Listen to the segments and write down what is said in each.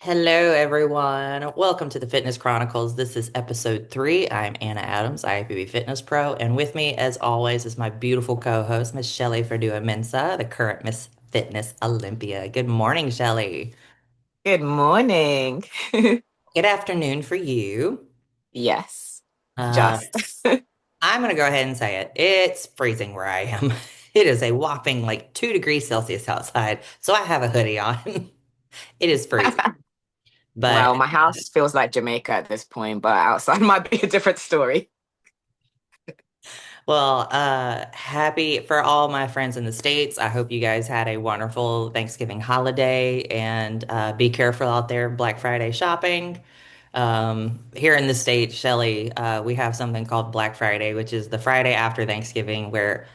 Hello, everyone. Welcome to the Fitness Chronicles. This is episode 3. I'm Anna Adams, IFBB Fitness Pro, and with me, as always, is my beautiful co-host, Miss Shelley Verdua-Mensah, the current Miss Fitness Olympia. Good morning, Shelley. Good morning. Good afternoon for you. Yes, Uh, just. I'm going to go ahead and say it. It's freezing where I am. It is a whopping like 2 degrees Celsius outside, so I have a hoodie on. It is freezing, Well, but my house feels like Jamaica at this point, but outside might be a different story. well, happy for all my friends in the States. I hope you guys had a wonderful Thanksgiving holiday and be careful out there Black Friday shopping. Here in the States, Shelly, we have something called Black Friday, which is the Friday after Thanksgiving, where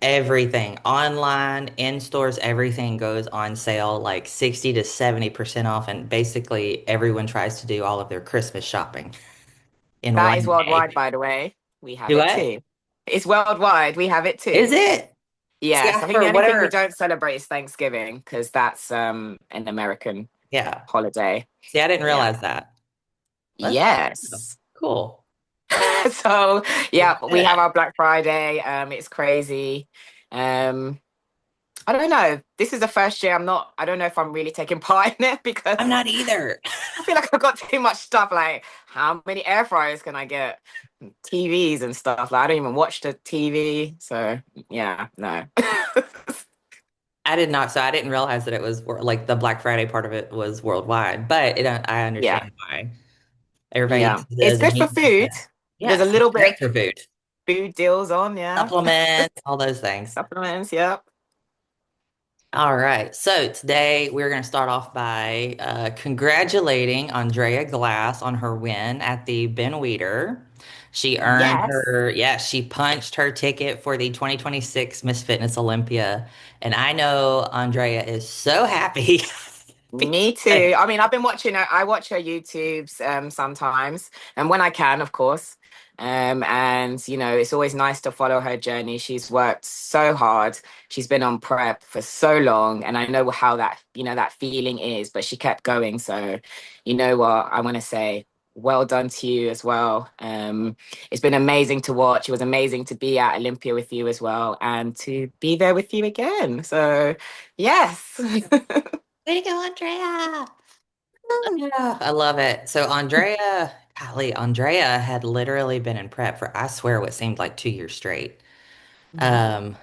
everything online, in stores, everything goes on sale like 60 to 70% off. And basically, everyone tries to do all of their Christmas shopping in That is one worldwide, day. by the way. We have Do it what? too. It's worldwide. We have it Is too. it? See, Yes, I, I think the for only thing we whatever. don't celebrate is Thanksgiving because that's an American Yeah. holiday. See, I didn't Yeah. realize that. That's Yes. cool. So Well, yeah, we good. have our Black Friday. It's crazy. Um, I don't know. This is the first year I don't know if I'm really taking part in it I'm because not either. I feel like I've got too much stuff. Like, how many air fryers can I get? TVs and stuff. Like, I don't even watch the TV. So, yeah, no. I did not. So I didn't realize that it was like the Black Friday part of it was worldwide, but I Yeah, understand why. Everybody yeah. uses it It's as a good for means to, food. There's a yes, it's little bit great of for food. food deals on, yeah. Supplements, all those things. Supplements, yeah. All right. So today we're going to start off by congratulating Andrea Glass on her win at the Ben Weeder. She earned Yes. her, yeah, she punched her ticket for the 2026 Miss Fitness Olympia. And I know Andrea is so happy Me because, too. I mean, I've been watching her. I watch her YouTubes sometimes, and when I can, of course. And it's always nice to follow her journey. She's worked so hard. She's been on prep for so long, and I know how that feeling is. But she kept going. So, you know what? I want to say, well done to you as well. It's been amazing to watch. It was amazing to be at Olympia with you as well, and to be there with you again. So, yes. way to go, Andrea. Yeah, I love it. So Andrea, golly, Andrea had literally been in prep for, I swear, what seemed like 2 years straight. Um,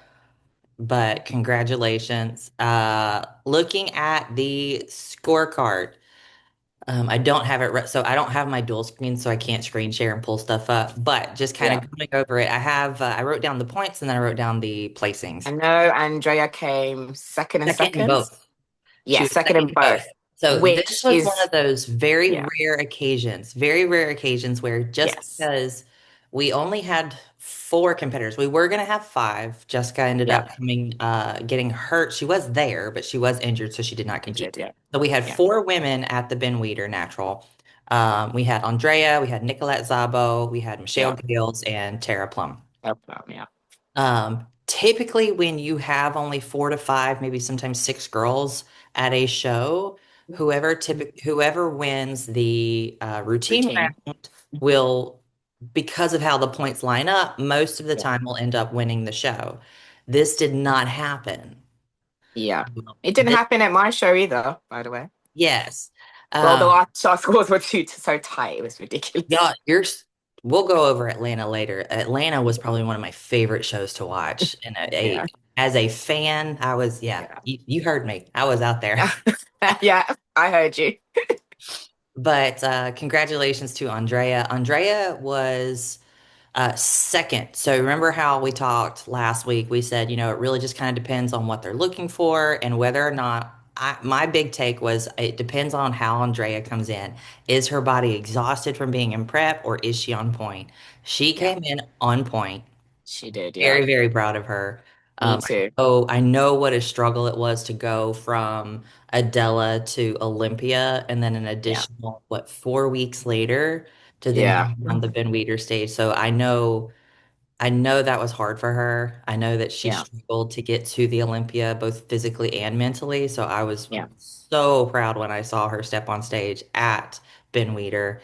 but congratulations. Looking at the scorecard, I don't have it, so I don't have my dual screen, so I can't screen share and pull stuff up. But just kind Yeah. of going over it, I wrote down the points and then I wrote down the placings. I know Andrea came second and Second in second. both. She Yeah, was second second in in both. both, So this which was one is, of those yeah, very rare occasions where just yes, because we only had 4 competitors, we were going to have 5. Jessica ended yeah, up getting hurt. She was there, but she was injured, so she did not compete. injured, yeah, So we had yeah, 4 women at the Ben Weider Natural. We had Andrea, we had Nicolette Szabo, we had Michelle yeah, Gales, and Tara Plum. yeah, Typically, when you have only 4 to 5, maybe sometimes 6 girls at a show, whoever wins the routine routine, round will, because of how the points line up, most of the yeah, time will end up winning the show. This did not happen. yeah. It didn't This, happen at my show either, by the way. yes. Although Um, our scores were so tight, it was ridiculous. yeah, we'll go over Atlanta later. Atlanta was probably one of my favorite shows to watch. And Yeah, as a fan, yeah, yeah, you heard me. I was out there. yeah, yeah. I heard you. But congratulations to Andrea. Andrea was second. So remember how we talked last week? We said, it really just kind of depends on what they're looking for and whether or not. My big take was it depends on how Andrea comes in. Is her body exhausted from being in prep or is she on point? She Yeah, came in on point. she did. Yeah, Very, very proud of her. me too. I know what a struggle it was to go from Adela to Olympia, and then an Yeah, additional, what, 4 weeks later to then yeah, be on the Ben Weider stage. So I know I know that was hard for her. I know that she Yeah, struggled to get to the Olympia both physically and mentally. So I was yeah, so proud when I saw her step on stage at Ben Weider.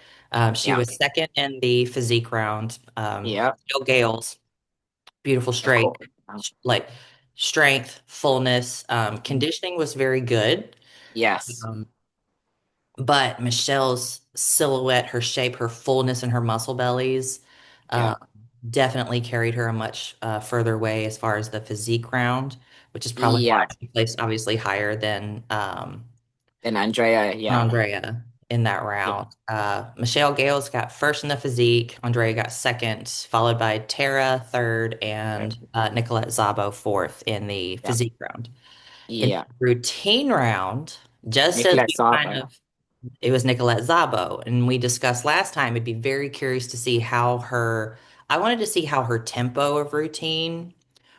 She yeah, was second in the physique round. yeah, Jill Gales, beautiful of straight, course. like strength, fullness. Conditioning was very good. Yes, Um, but Michelle's silhouette, her shape, her fullness, and her muscle bellies yeah, uh, definitely carried her a much further way as far as the physique round, which is probably why yeah. she placed obviously higher than Then Andrea, yeah, Andrea in that yeah, round. Michelle Gales got first in the physique. Andrea got second, followed by Tara third, and Nicolette Szabo fourth in the yeah, physique round. In yeah. the routine round, just as Nicolette we kind Sabo. of it was Nicolette Szabo, and we discussed last time. I'd be very curious to see I wanted to see how her tempo of routine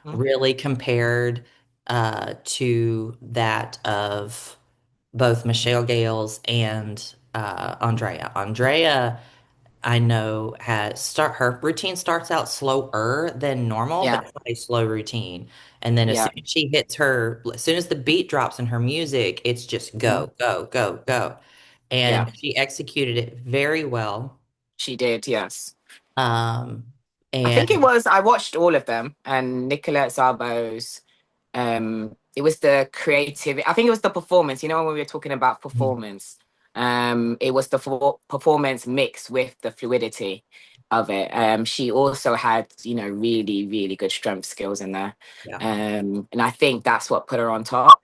Mhm. really compared to that of both Michelle Gales and Andrea. Andrea, I know, her routine starts out slower than normal, but Yeah, it's not a slow routine. And then yeah, as soon as the beat drops in her music, it's just mhm, go, go, go, go. yeah. And she executed it very well. She did, yes. Um, I think it and was, I watched all of them and Nicolette Szabo's, it was the creative, I think it was the performance, when we were talking about performance, it was the performance mixed with the fluidity of it. She also had, really, really good strength skills in there. yeah, And I think that's what put her on top.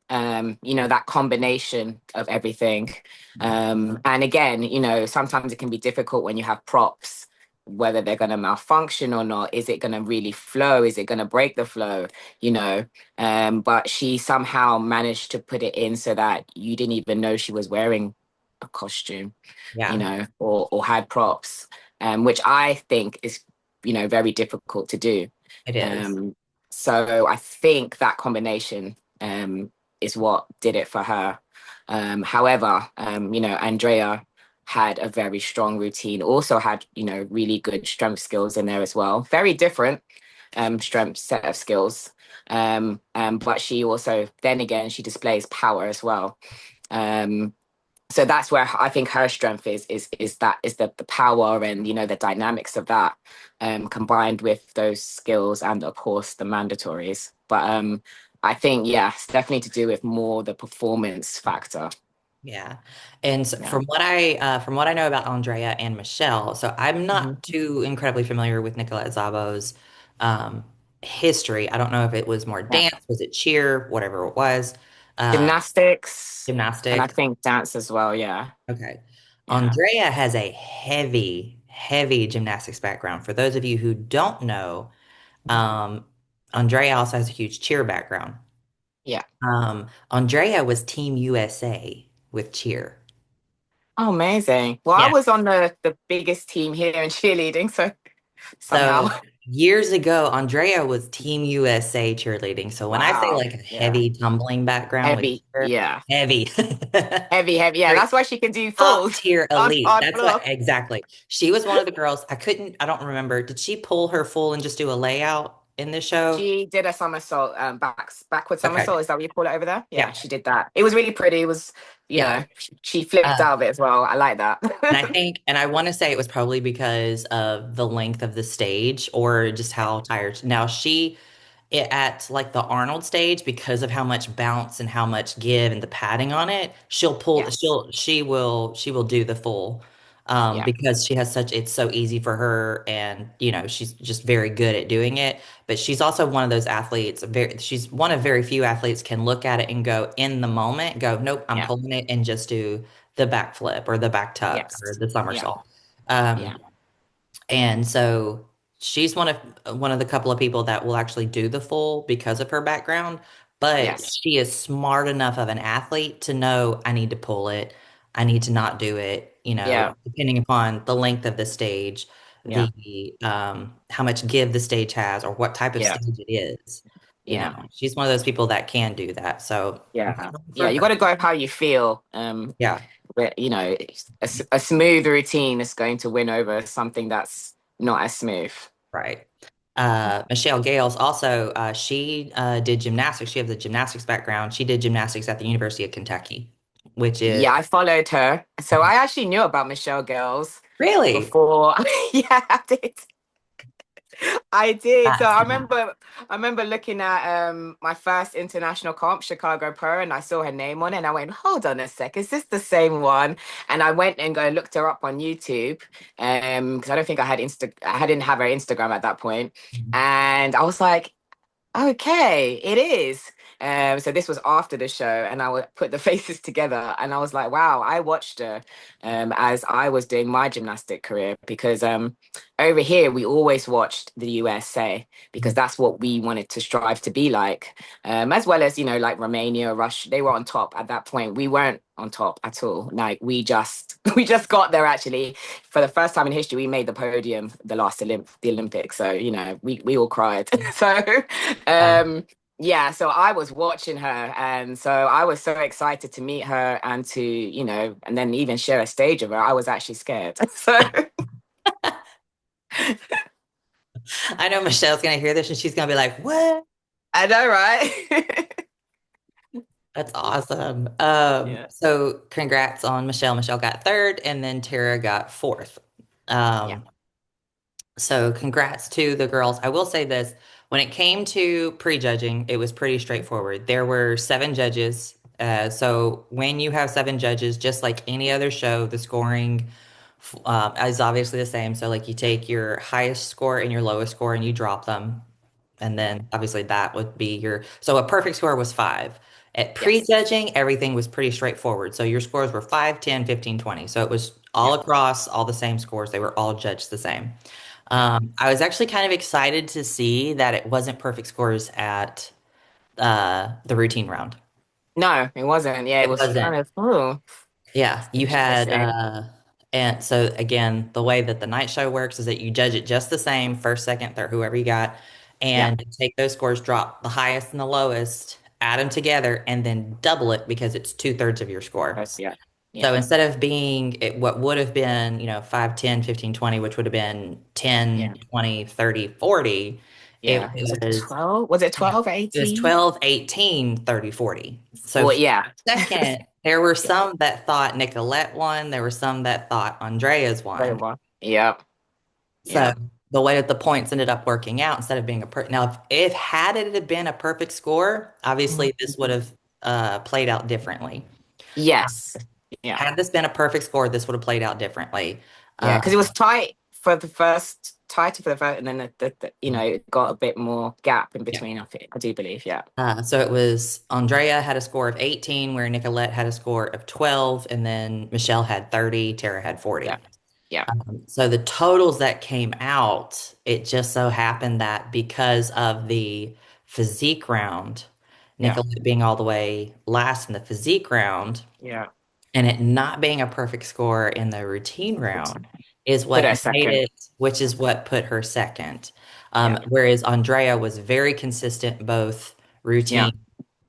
That combination of everything. And again, sometimes it can be difficult when you have props, whether they're going to malfunction or not. Is it going to really flow? Is it going to break the flow? You know, but she somehow managed to put it in so that you didn't even know she was wearing a costume, yeah, or had props, which I think is, very difficult to do. it is. Um, so I think that combination is what did it for her. However, Andrea had a very strong routine, also had, really good strength skills in there as well. Very different strength set of skills. But she also, then again, she displays power as well. Um, so that's where I think her strength is the power and the dynamics of that, combined with those skills and of course the mandatories. But I think it's definitely to do with more the performance factor. Yeah. And Yeah. from what I know about Andrea and Michelle, so I'm Mhm. not too incredibly familiar with Nicolette Szabo's um history. I don't know if it was more Yeah. dance, was it cheer, whatever it was. Uh Gymnastics and I Gymnastics. think dance as well. Yeah. Okay. Yeah. Andrea has a heavy, heavy gymnastics background. For those of you who don't know, Mhm. um Andrea also has a huge cheer background. Yeah. Andrea was Team USA with cheer. Oh, amazing. Well, I Yeah. was on the biggest team here in cheerleading, so somehow. So years ago, Andrea was Team USA cheerleading. So when I say Wow. like a Yeah. heavy tumbling background with Heavy. cheer, Yeah. heavy. Heavy, heavy. Yeah, Very that's why she can do top falls tier on elite. hard That's what block. exactly. She was one of the girls. I don't remember. Did she pull her full and just do a layout in the show? She did a somersault, backward Okay. somersault. Is that what you call it over there? Yeah, Yeah. she did that. It was really pretty. It was, Yeah. she flipped Uh, out of it as well. I like and that. I want to say it was probably because of the length of the stage or just how tired. Now at like the Arnold stage, because of how much bounce and how much give and the padding on it, Yes. she will do the full Yeah. because she has it's so easy for her, and she's just very good at doing it. But she's also one of those athletes, she's one of very few athletes can look at it and go in the moment, go, nope, I'm Yeah. pulling it, and just do the backflip or the back tuck or Yes. the Yeah. somersault. Um, Yeah. and so she's one of the couple of people that will actually do the full because of her background, but Yes. she is smart enough of an athlete to know I need to pull it. I need to not do it, Yeah. depending upon the length of the stage, Yeah. the how much give the stage has or what type of Yeah. stage it is. Yeah. She's one of those people that can do that. So Yeah. for Yeah. You got her. to go how you feel. Yeah. But a smooth routine is going to win over something that's not as smooth. Right. Michelle Gales also, she did gymnastics. She has a gymnastics background. She did gymnastics at the University of Kentucky, which is Yeah, I followed her. So I actually knew about Michelle Girls really, before. Yeah, I did. I did. So that's I remember looking at my first international comp, Chicago Pro, and I saw her name on it and I went, hold on a sec, is this the same one? And I went and go looked her up on YouTube. Because I don't think I didn't have her Instagram at that point. And I was like, okay, it is. So this was after the show, and I would put the faces together, and I was like, "Wow!" I watched her as I was doing my gymnastic career because over here we always watched the USA because that's what we wanted to strive to be like, as well as like Romania, Russia. They were on top at that point. We weren't on top at all. Like we just we just got there actually for the first time in history. We made the podium the Olympics. So we all cried. So um, yeah, so I was watching her, and so I was so excited to meet her and to, and then even share a stage of her. I was actually scared. So I know Michelle's gonna hear this and she's gonna be like, "What?" I know, right? That's awesome. Yeah, So congrats on Michelle. Michelle got third, and then Tara got fourth. yeah, Um, So congrats to the girls. I will say this, when it came to prejudging, it was pretty straightforward. There were seven judges. So when you have seven judges, just like any other show, the scoring is obviously the same. So like you take your highest score and your lowest score and you drop them. And yeah, then obviously that would be your, so a perfect score was five. At yes, prejudging, everything was pretty straightforward. So your scores were 5, 10, 15, 20. So it was all yeah. across, all the same scores. They were all judged the same. Yeah. I was actually kind of excited to see that it wasn't perfect scores at the routine round. No, it wasn't. Yeah, it It was kind wasn't. of, oh, Yeah, you had interesting. and so again, the way that the night show works is that you judge it just the same, first, second, third, whoever you got, Yeah, and take those scores, drop the highest and the lowest, add them together, and then double it because it's two-thirds of your score. yeah, So yeah, instead of being what would have been, 5, 10, 15, 20, which would have been 10, yeah, 20, 30, 40, it yeah. It was a was 12. Was it yeah. 12 or It was 18? 12, 18, 30, 40. So Well, for yeah. a second, there were Yeah, some that thought Nicolette won. There were some that thought Andrea's very won. well. Yeah, So yeah. the way that the points ended up working out instead of being a now if had it have been a perfect score, obviously this would have played out differently. Yes. Yeah. Had this been a perfect score, this would have played out differently. Yeah. Uh, Because it was tighter for the first, and then it got a bit more gap in yeah. between, I do believe. Yeah. So it was Andrea had a score of 18, where Nicolette had a score of 12, and then Michelle had 30, Tara had Yeah. 40. Yeah. So the totals that came out, it just so happened that because of the physique round, Yeah. Nicolette being all the way last in the physique round, Yeah. and it not being a perfect score in the routine round is Put what it a made second. it, which is what put her second. Yeah. Whereas Andrea was very consistent both Yeah. routine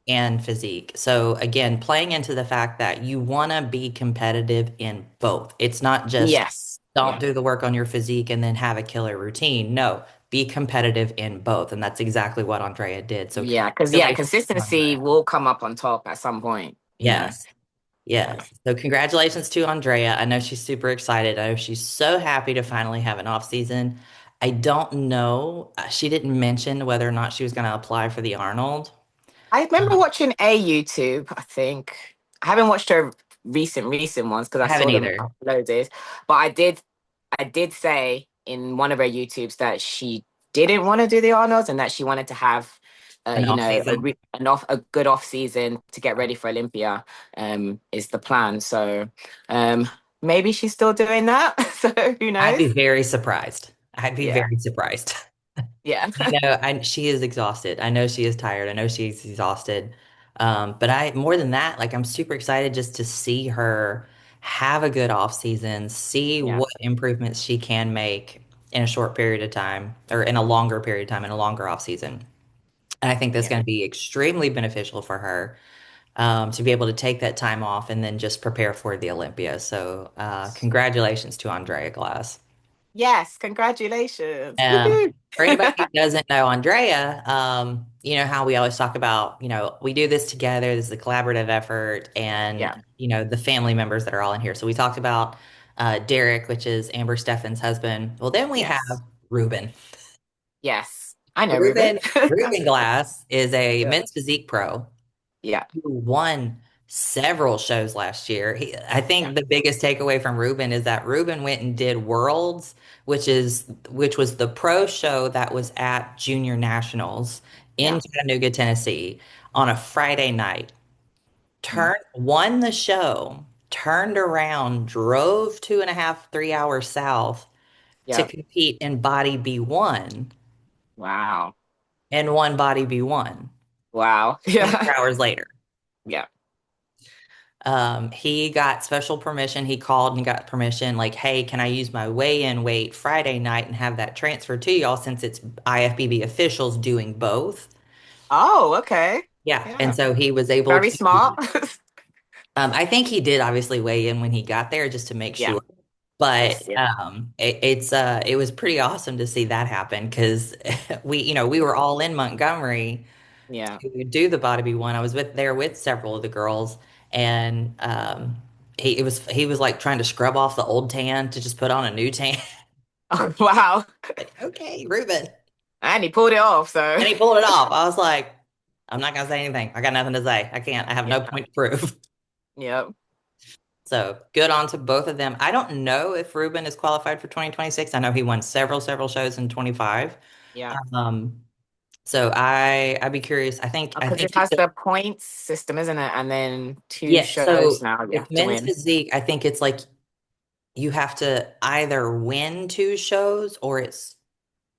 and physique. So again, playing into the fact that you want to be competitive in both. It's not just Yes. don't Yeah. do the work on your physique and then have a killer routine. No, be competitive in both. And that's exactly what Andrea did. So Yeah. Because congratulations to consistency Andrea. will come up on top at some point. Yes. Yeah. Yes. So congratulations to Andrea. I know she's super excited. I know she's so happy to finally have an off season. I don't know. She didn't mention whether or not she was going to apply for the Arnold. I remember Uh, watching a YouTube, I think. I haven't watched her recent ones because I I haven't saw them either. uploaded. But I did say in one of her YouTubes that she didn't want to do the Arnolds and that she wanted to have An off season. a good off season to get ready for Olympia is the plan. So maybe she's still doing that. So who I'd be knows? very surprised. I'd be Yeah. very surprised. Yeah. She is exhausted. I know she is tired. I know she's exhausted. But more than that, like I'm super excited just to see her have a good off season, see Yeah. what improvements she can make in a short period of time or in a longer period of time in a longer off season. And I think that's Yeah. going to be extremely beneficial for her to be able to take that time off and then just prepare for the Olympia. So congratulations to Andrea Glass. Yes, congratulations. Um, Woohoo. for anybody who doesn't know Andrea, you know how we always talk about, we do this together. This is a collaborative effort, and Yeah. the family members that are all in here. So we talked about Derek, which is Amber Steffen's husband. Well, then we have Yes. Ruben. Yes. I know Ruben. Ruben Glass is a Yeah. men's physique pro Yeah. who won several shows last year. I Yeah. think the biggest takeaway from Ruben is that Ruben went and did Worlds, which was the pro show that was at Junior Nationals Yeah. in Chattanooga, Tennessee, on a Friday night. Mm. Won the show, turned around, drove 2.5, 3 hours south to Yeah. compete in Body B1 Wow. and won Body B1 Wow. Yeah. 24 hours later. Yeah. He got special permission. He called and got permission, like, hey, can I use my weigh-in weight Friday night and have that transferred to y'all since it's IFBB officials doing both? Oh, okay. Yeah. And Yeah. so he was able Very to, smart. I think he did obviously weigh in when he got there just to make Yeah. sure. But Just yeah. it was pretty awesome to see that happen because we were all in Montgomery Yeah. to do the Body one. I was there with several of the girls, and he was like trying to scrub off the old tan to just put on a new tan. Oh, wow. Like, okay, Ruben. And he pulled it off, so And he pulled it off. I was like, I'm not gonna say anything. I got nothing to say. I can't. I have no yeah. point to prove. Yep. So good on to both of them. I don't know if Ruben is qualified for 2026. I know he won several shows in 25. Yeah. Um, so I'd be curious. I Because think it has the points system, isn't it? And then two yeah. shows So now you with have to men's win. physique, I think it's like you have to either win two shows or it's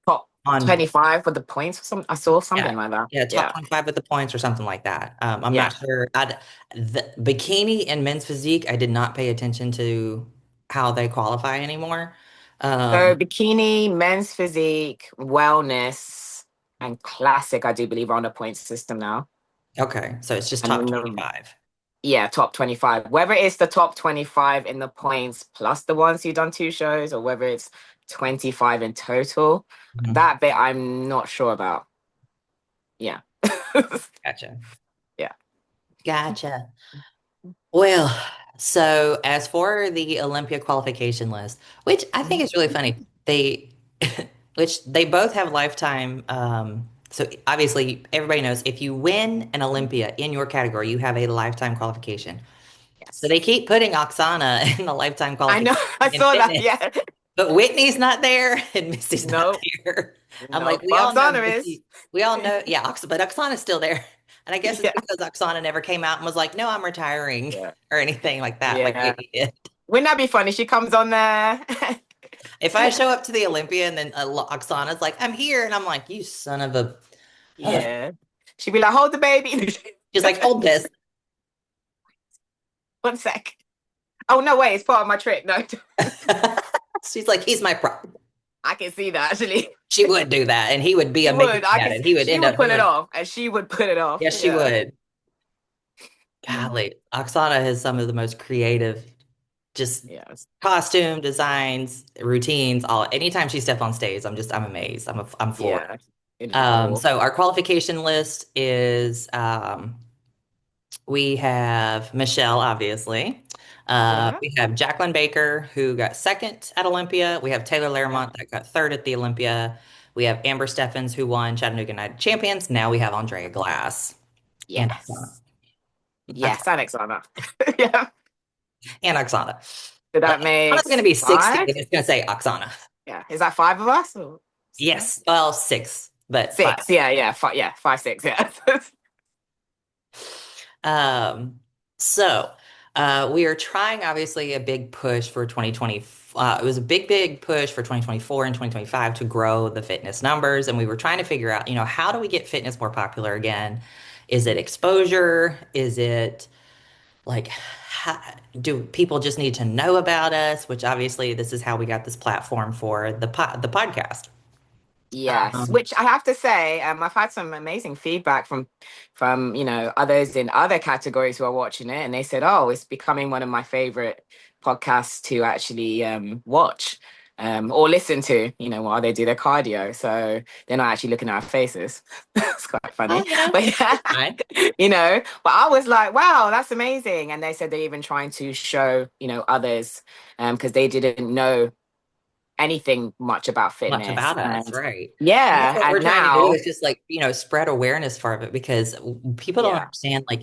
Top on, 25 with the points or something. I saw yeah, something like that. yeah, top Yeah. 25 with the points or something like that. I'm Yeah. not sure. The bikini and men's physique, I did not pay attention to how they qualify anymore. So Um, bikini, men's physique, wellness, and classic, I do believe, are on the point system now. okay, so it's just And top then the 25. yeah, top 25. Whether it's the top 25 in the points plus the ones who've done two shows, or whether it's 25 in total, Mhm. that bit I'm not sure about. Yeah. Gotcha. Yeah. Gotcha. Well, so as for the Olympia qualification list, which I think is really funny, which they both have lifetime. So obviously, everybody knows if you win an Olympia in your category, you have a lifetime qualification. So Yes. they keep putting Oksana in the lifetime I know. qualification I in saw that. fitness, Yeah. but Whitney's not there and Missy's not No, there. I'm like, no. we all know Boxana is. Missy, we all know, yeah, but Oksana's still there. And I guess it's Yeah. because Oksana never came out and was like, no, I'm retiring Yeah. or anything like that, like Yeah. Whitney did. Wouldn't that be funny? She comes on there. If I show up to the Olympia and then Oksana's like, I'm here, and I'm like, you son of a, Ugh. Yeah. She'd be like, hold the baby. She's like, hold this. 1 sec. Oh, no, wait. It's part of my trick. No, She's like, he's my prop. I can see that actually. She would do that, and he would be She amazing would. I at can. it. He would She end would up put it doing. off, and she would put it off. Yes, she Yeah. would. Golly, Oksana has some of the most creative, just Yes. costume designs, routines. All anytime she steps on stage, I'm amazed. I'm floored. Yeah. It is cool. So our qualification list is we have Michelle, obviously. Yeah. We have Jacqueline Baker, who got second at Olympia. We have Taylor Yeah. Larimont that got third at the Olympia. We have Amber Steffens, who won Chattanooga Night Champions. Now we have Andrea Glass and Oksana. Yes. Yes, Alexander. Yeah. And Oksana. So that Oksana's makes going to be 60, five. and it's going to say Oksana. Yeah. Is that five of us or six? Yes, well, six, but five. Six. Yeah. Yeah. Five. Yeah. Five, six. Yeah. Um, so we are trying obviously a big push for 2020. It was a big push for 2024 and 2025 to grow the fitness numbers. And we were trying to figure out, how do we get fitness more popular again? Is it exposure? Is it like, do people just need to know about us? Which obviously this is how we got this platform for the podcast. Yes, Um, which I have to say, I've had some amazing feedback from others in other categories who are watching it, and they said, "Oh, it's becoming one of my favorite podcasts to actually watch." or listen to, while they do their cardio. So they're not actually looking at our faces. It's quite Oh, funny. you know, But it's yeah, fine. but I was like, wow, that's amazing. And they said they're even trying to show, others, because they didn't know anything much about Much fitness. about us, And right? And that's yeah, what we're and trying to do now, is just like, spread awareness for it because people don't yeah. understand like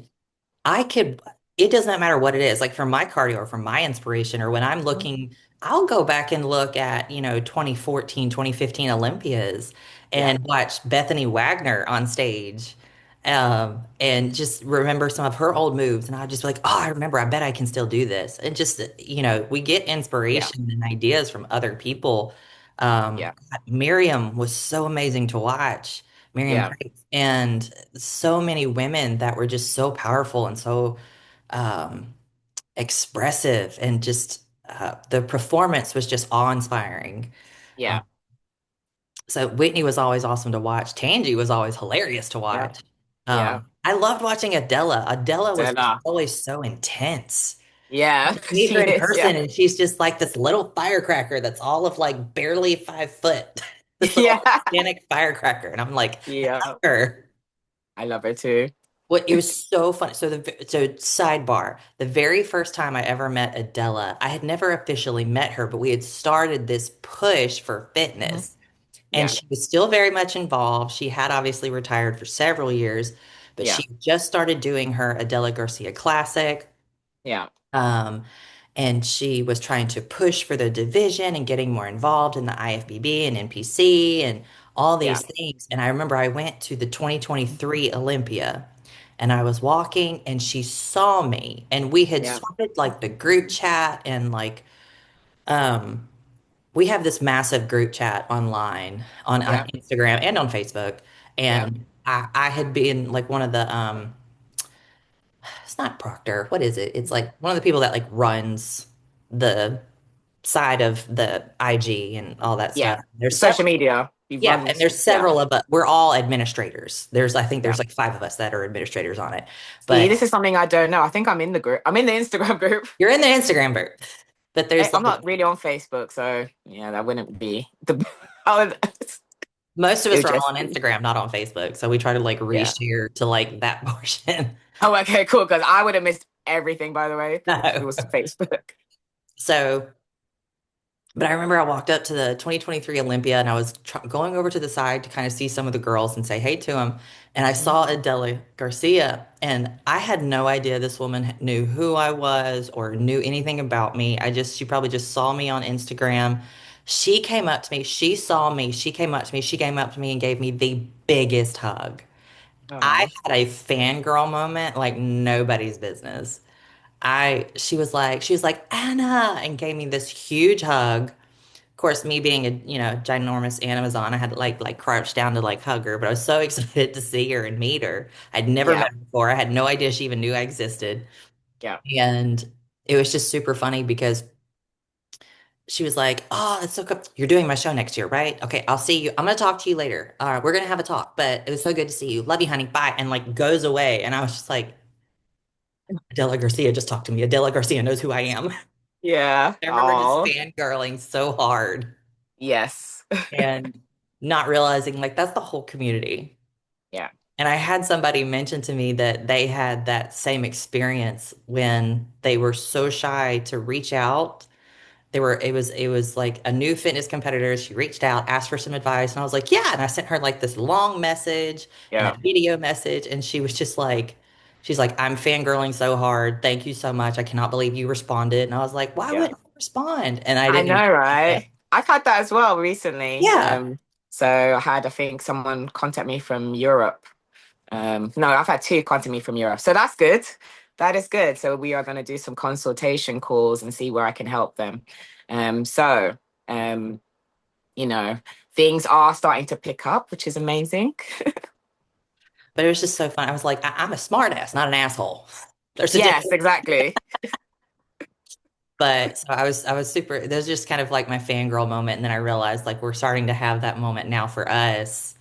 I could, it does not matter what it is. Like for my cardio or for my inspiration, or when I'm Mhm. looking, I'll go back and look at, 2014, 2015 Olympias Yeah, and watch Bethany Wagner on stage. And just remember some of her old moves. And I'll just be like, oh, I remember, I bet I can still do this. And just, we get yeah, inspiration and ideas from other people. yeah, Miriam was so amazing to watch. Miriam yeah, Craig. And so many women that were just so powerful and so um, expressive, and just the performance was just awe-inspiring. Uh, yeah, so Whitney was always awesome to watch. Tangi was always hilarious to yeah, watch. yeah. I loved watching Adela. Adela was just Stella. always so intense. Yeah, Meet she her in is. Yeah. person, and she's just like this little firecracker that's all of like barely 5 foot. This little Yeah. Hispanic firecracker, and I'm like, I love Yeah. her. I love her too. What it was so funny. So sidebar, the very first time I ever met Adela, I had never officially met her, but we had started this push for Mhm. fitness, and Yeah. she was still very much involved. She had obviously retired for several years, but Yeah. she just started doing her Adela Garcia Classic. Yeah. Um, and she was trying to push for the division and getting more involved in the IFBB and NPC and all Yeah. these things. And I remember I went to the 2023 Olympia and I was walking and she saw me and we had Yeah. started like the group chat and like um we have this massive group chat online on Yeah. Instagram and on Facebook. Yeah. And I had been like one of the it's not Proctor. What is it? It's like one of the people that like runs the side of the IG and all that Yeah. stuff. There's Social several, media. He yeah, and runs. there's Yeah. several of us. We're all administrators. I think Yeah. there's like 5 of us that are administrators on it. See, But this is something I don't know. I think I'm in the group. I'm in the Instagram group. you're in the Instagram group. But there's I'm like not really on Facebook, so yeah, that wouldn't be the. I would, most of it us would are all just on be. Instagram, not on Facebook. So we try to like Yeah. reshare to like that portion. Oh, okay, cool. Because I would have missed everything, by the way, if it No. was Facebook. So but I remember I walked up to the 2023 Olympia and I was going over to the side to kind of see some of the girls and say hey to them. And I Mhm. saw Adela Garcia, and I had no idea this woman knew who I was or knew anything about me. She probably just saw me on Instagram. She came up to me, she saw me, she came up to me, she came up to me and gave me the biggest hug. I Oh, had a fangirl moment like nobody's business. She was like, Anna, and gave me this huge hug. Of course, me being a, ginormous Amazon, I had to like crouch down to like hug her, but I was so excited to see her and meet her. I'd never yeah, met her before. I had no idea she even knew I existed. yeah, And it was just super funny because she was like, "Oh, that's so cool. You're doing my show next year, right? Okay, I'll see you. I'm gonna talk to you later. We're gonna have a talk, but it was so good to see you. Love you, honey. Bye." And like goes away. And I was just like, Adela Garcia just talked to me. Adela Garcia knows who I am. yeah. I remember just Oh, fangirling so hard yes. and not realizing like that's the whole community. Yeah, And I had somebody mention to me that they had that same experience when they were so shy to reach out. It was like a new fitness competitor. She reached out, asked for some advice, and I was like, yeah. And I sent her like this long message and a yeah, video message, and she was just like, she's like, I'm fangirling so hard. Thank you so much. I cannot believe you responded. And I was like, why yeah. wouldn't I respond? And I I didn't even know, yeah. right? I've had that as well recently. Yeah. So I had, I think, someone contact me from Europe. No, I've had two contact me from Europe. So that's good. That is good. So we are going to do some consultation calls and see where I can help them. So, um, you know, things are starting to pick up, which is amazing. But it was just so fun. I was like, I'm a smart ass, not an asshole. There's a Yes, difference. exactly. But so I was super, that was just kind of like my fangirl moment. And then I realized like we're starting to have that moment now for us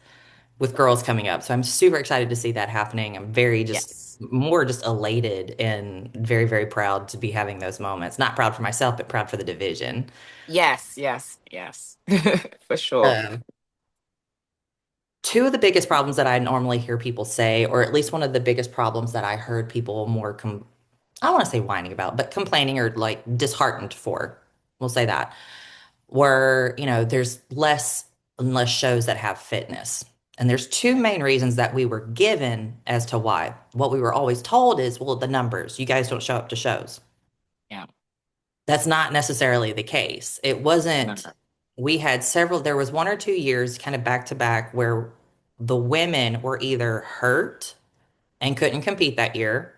with girls coming up. So I'm super excited to see that happening. I'm very just Yes. more just elated and very, very proud to be having those moments. Not proud for myself, but proud for the division. Yes, yes, yes. For sure. Um, Two of the biggest problems that I normally hear people say, or at least one of the biggest problems that I heard people more I don't want to say whining about, but complaining or like disheartened for, we'll say that, were, there's less and less shows that have fitness. And there's two main reasons that we were given as to why. What we were always told is, well, the numbers, you guys don't show up to shows. Yeah. That's not necessarily the case. It No, wasn't, no. we had several, there was 1 or 2 years kind of back to back where the women were either hurt and couldn't compete that year,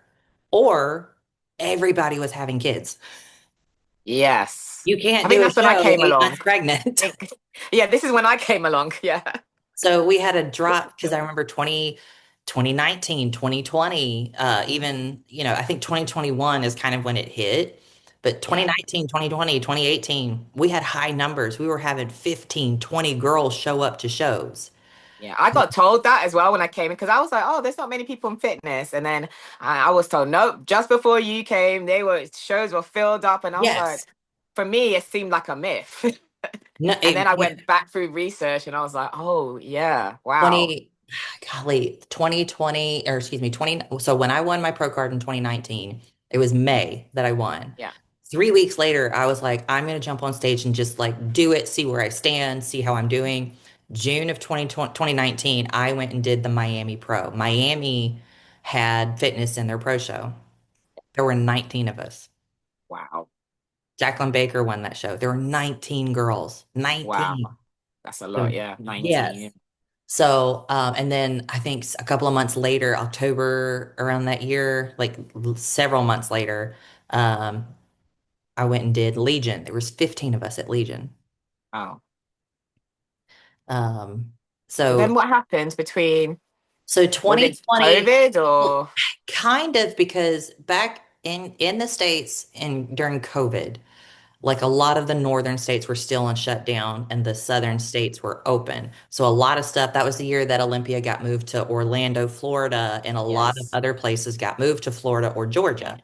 or everybody was having kids. Yes. You can't I think do a that's when I show came 8 months along. pregnant. I think, yeah, this is when I came along. Yeah. So we had a drop because I remember 2019, 2020, even, I think 2021 is kind of when it hit. But Yeah. 2019, 2020, 2018, we had high numbers. We were having 15, 20 girls show up to shows. Yeah, I got told that as well when I came in because I was like, "Oh, there's not many people in fitness," and then I was told, "Nope." Just before you came, they were shows were filled up, and I was Yes. like, for me, it seemed like a myth. No, And then I went back through research, and I was like, "Oh, yeah, wow, 20, golly, 2020, or excuse me, 20. So when I won my pro card in 2019, it was May that I won. yeah, 3 weeks later, I was like, I'm going to jump on stage and just like do it, see where I stand, see how I'm doing. June of 2019, I went and did the Miami Pro. Miami had fitness in their pro show. There were 19 of us. wow, Jacqueline Baker won that show. There were 19 girls, wow." 19. That's a lot. So, Yeah, 19. yes. So, and then I think a couple of months later, October around that year, like several months later, um, I went and did Legion. There was 15 of us at Legion. Wow. Um, So so then, what happens between? so Was it 2020, COVID well, or? kind of because back in the States and during COVID, like a lot of the northern states were still on shutdown and the southern states were open. So a lot of stuff, that was the year that Olympia got moved to Orlando, Florida, and a lot of Yes. other places got moved to Florida or Yeah. Georgia.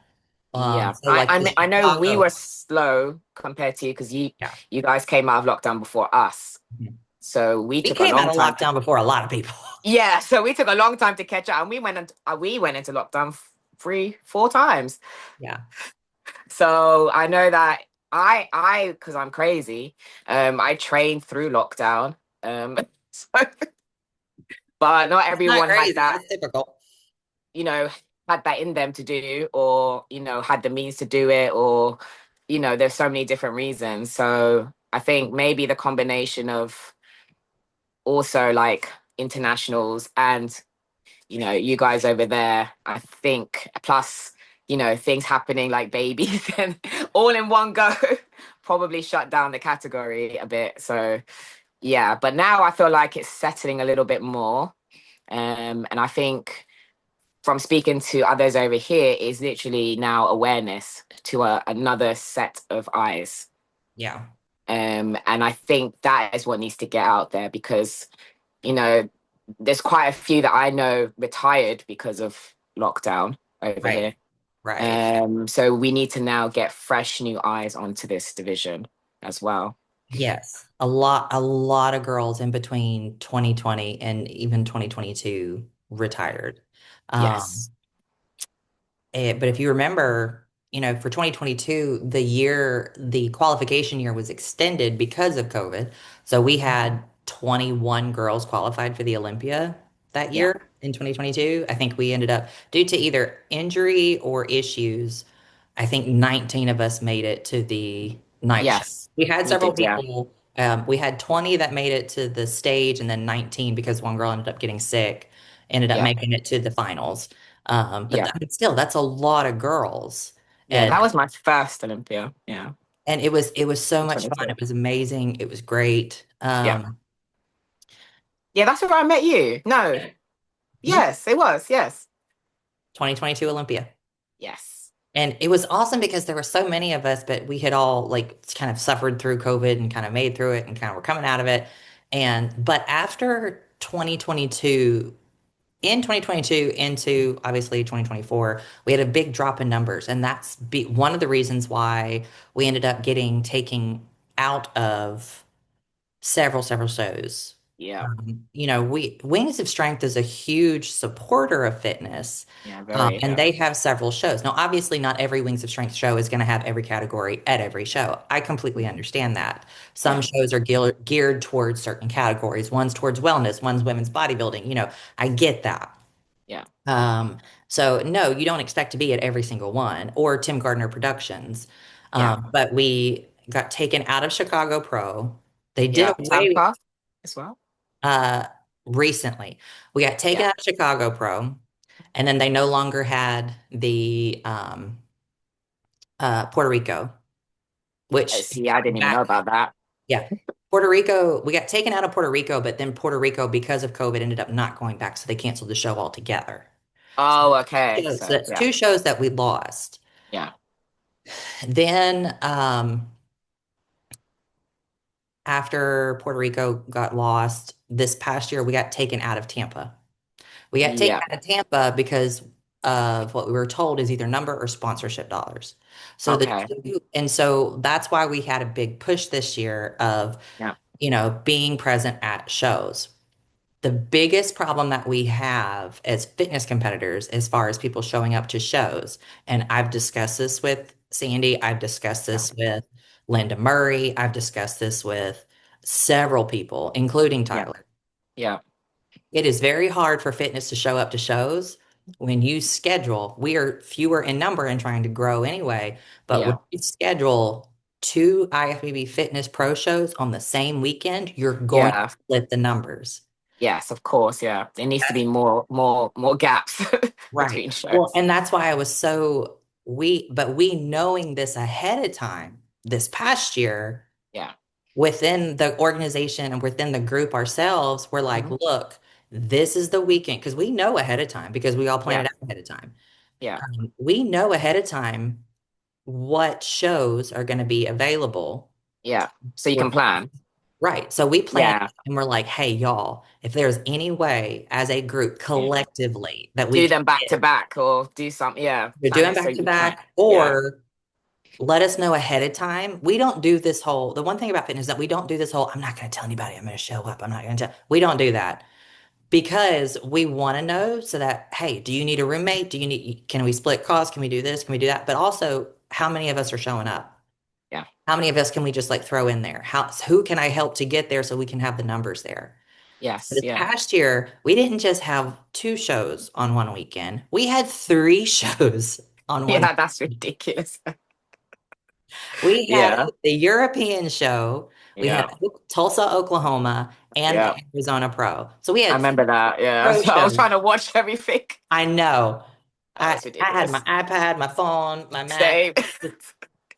Yeah, So like the I know we Chicago, were slow compared to you because yeah. you guys came out of lockdown before us. Mhm. So we We took a came out long of time to lockdown before a lot of people. yeah, so we took a long time to catch up and we went into lockdown 3 4 times. Yeah. So I know that I because I'm crazy, I trained through lockdown. So, but not It's not everyone had crazy. that, It's typical. you know, had that in them to do, or, had the means to do it, or, there's so many different reasons. So I think maybe the combination of also like internationals and, you guys over there, I think, plus, things happening like babies and all in one go probably shut down the category a bit. So yeah, but now I feel like it's settling a little bit more. And I think from speaking to others over here is literally now awareness to another set of eyes. Yeah. And I think that is what needs to get out there because, you know, there's quite a few that I know retired because of lockdown over Right. here. Right. So we need to now get fresh new eyes onto this division as well. Yes. A lot of girls in between 2020 and even 2022 retired. Um, Yes. but if you remember, for 2022, the qualification year was extended because of COVID. So we had 21 girls qualified for the Olympia that Yeah. year in 2022. I think we ended up, due to either injury or issues, I think 19 of us made it to the night show. Yes. We had We several did. Yeah. people, we had 20 that made it to the stage, and then 19 because one girl ended up getting sick, ended up Yeah. making it to the finals. But Yeah. I mean, still, that's a lot of girls. Yeah. And That was my first Olympia. Yeah. it was so much fun. 22. It was amazing. It was great. Yeah. Yeah. That's where I met you. No. Mhm. Yes, it was. Yes. 2022 Olympia. Yes. And it was awesome because there were so many of us, but we had all like kind of suffered through COVID and kind of made through it and kind of were coming out of it. But after 2022, in 2022 into obviously 2024, we had a big drop in numbers. And one of the reasons why we ended up getting taken out of several shows. Yeah. We Wings of Strength is a huge supporter of fitness, Yeah, very, and yeah. they have several shows. Now, obviously, not every Wings of Strength show is going to have every category at every show. I completely understand that. Some Yeah. shows are geared towards certain categories. One's towards wellness, one's women's bodybuilding. I get that. Yeah. Um, so no, you don't expect to be at every single one or Tim Gardner Productions. Yeah. But we got taken out of Chicago Pro. They did Yeah. away Tampa as well. uh recently. We got taken Yeah. out of Chicago Pro, and then they no longer had the Puerto Rico, which See, I didn't even know back about that. yeah. Puerto Rico, we got taken out of Puerto Rico, but then Puerto Rico, because of COVID, ended up not going back, so they canceled the show altogether. So Oh, okay. so So, that's yeah. two shows that we lost. Yeah. Then, after Puerto Rico got lost this past year, we got taken out of Tampa. We got taken Yeah. out of Tampa because of what we were told is either number or sponsorship dollars. Okay. And so that's why we had a big push this year of, Yeah. being present at shows. The biggest problem that we have as fitness competitors, as far as people showing up to shows, and I've discussed this with Sandy, I've discussed Yeah. this with Linda Murray, I've discussed this with several people, including Yeah. Tyler. Yeah. It is very hard for fitness to show up to shows when you schedule. We are fewer in number and trying to grow anyway, but when Yeah. you schedule two IFBB Fitness Pro shows on the same weekend, you're going to Yeah. split the numbers. Yes, of course. Yeah. There needs to be more gaps Right. between Well, shows. and that's why I was so but we knowing this ahead of time this past year Yeah. within the organization and within the group ourselves, we're like, Mhm. look, this is the weekend because we know ahead of time because we all plan Yeah. it out ahead of time. Yeah. We know ahead of time what shows are going to be available Yeah. So you for can plan. right. So we plan Yeah. and we're like, hey, y'all, if there's any way as a group Yeah. collectively that we Do can them back get to back or do something. Yeah. we're Plan doing it so back to you can. back, Yeah. or let us know ahead of time. We don't do this whole, the one thing about fitness is that we don't do this whole, I'm not going to tell anybody I'm going to show up. I'm not going to tell. We don't do that because we want to know so that, hey, do you need a roommate? Can we split costs? Can we do this? Can we do that? But also, how many of us are showing up? Yeah. How many of us can we just like throw in there? Who can I help to get there so we can have the numbers there? Yes. This Yeah. past year, we didn't just have two shows on one weekend. We had three shows on one. Yeah. That's ridiculous. We had Yeah. the European show, we had Yeah. Tulsa, Oklahoma, and the Yeah. Arizona Pro. So we I had remember that. Yeah. pro I was shows. trying to watch everything. I know. That I was I had my ridiculous. iPad, my phone, my Mac, Same. just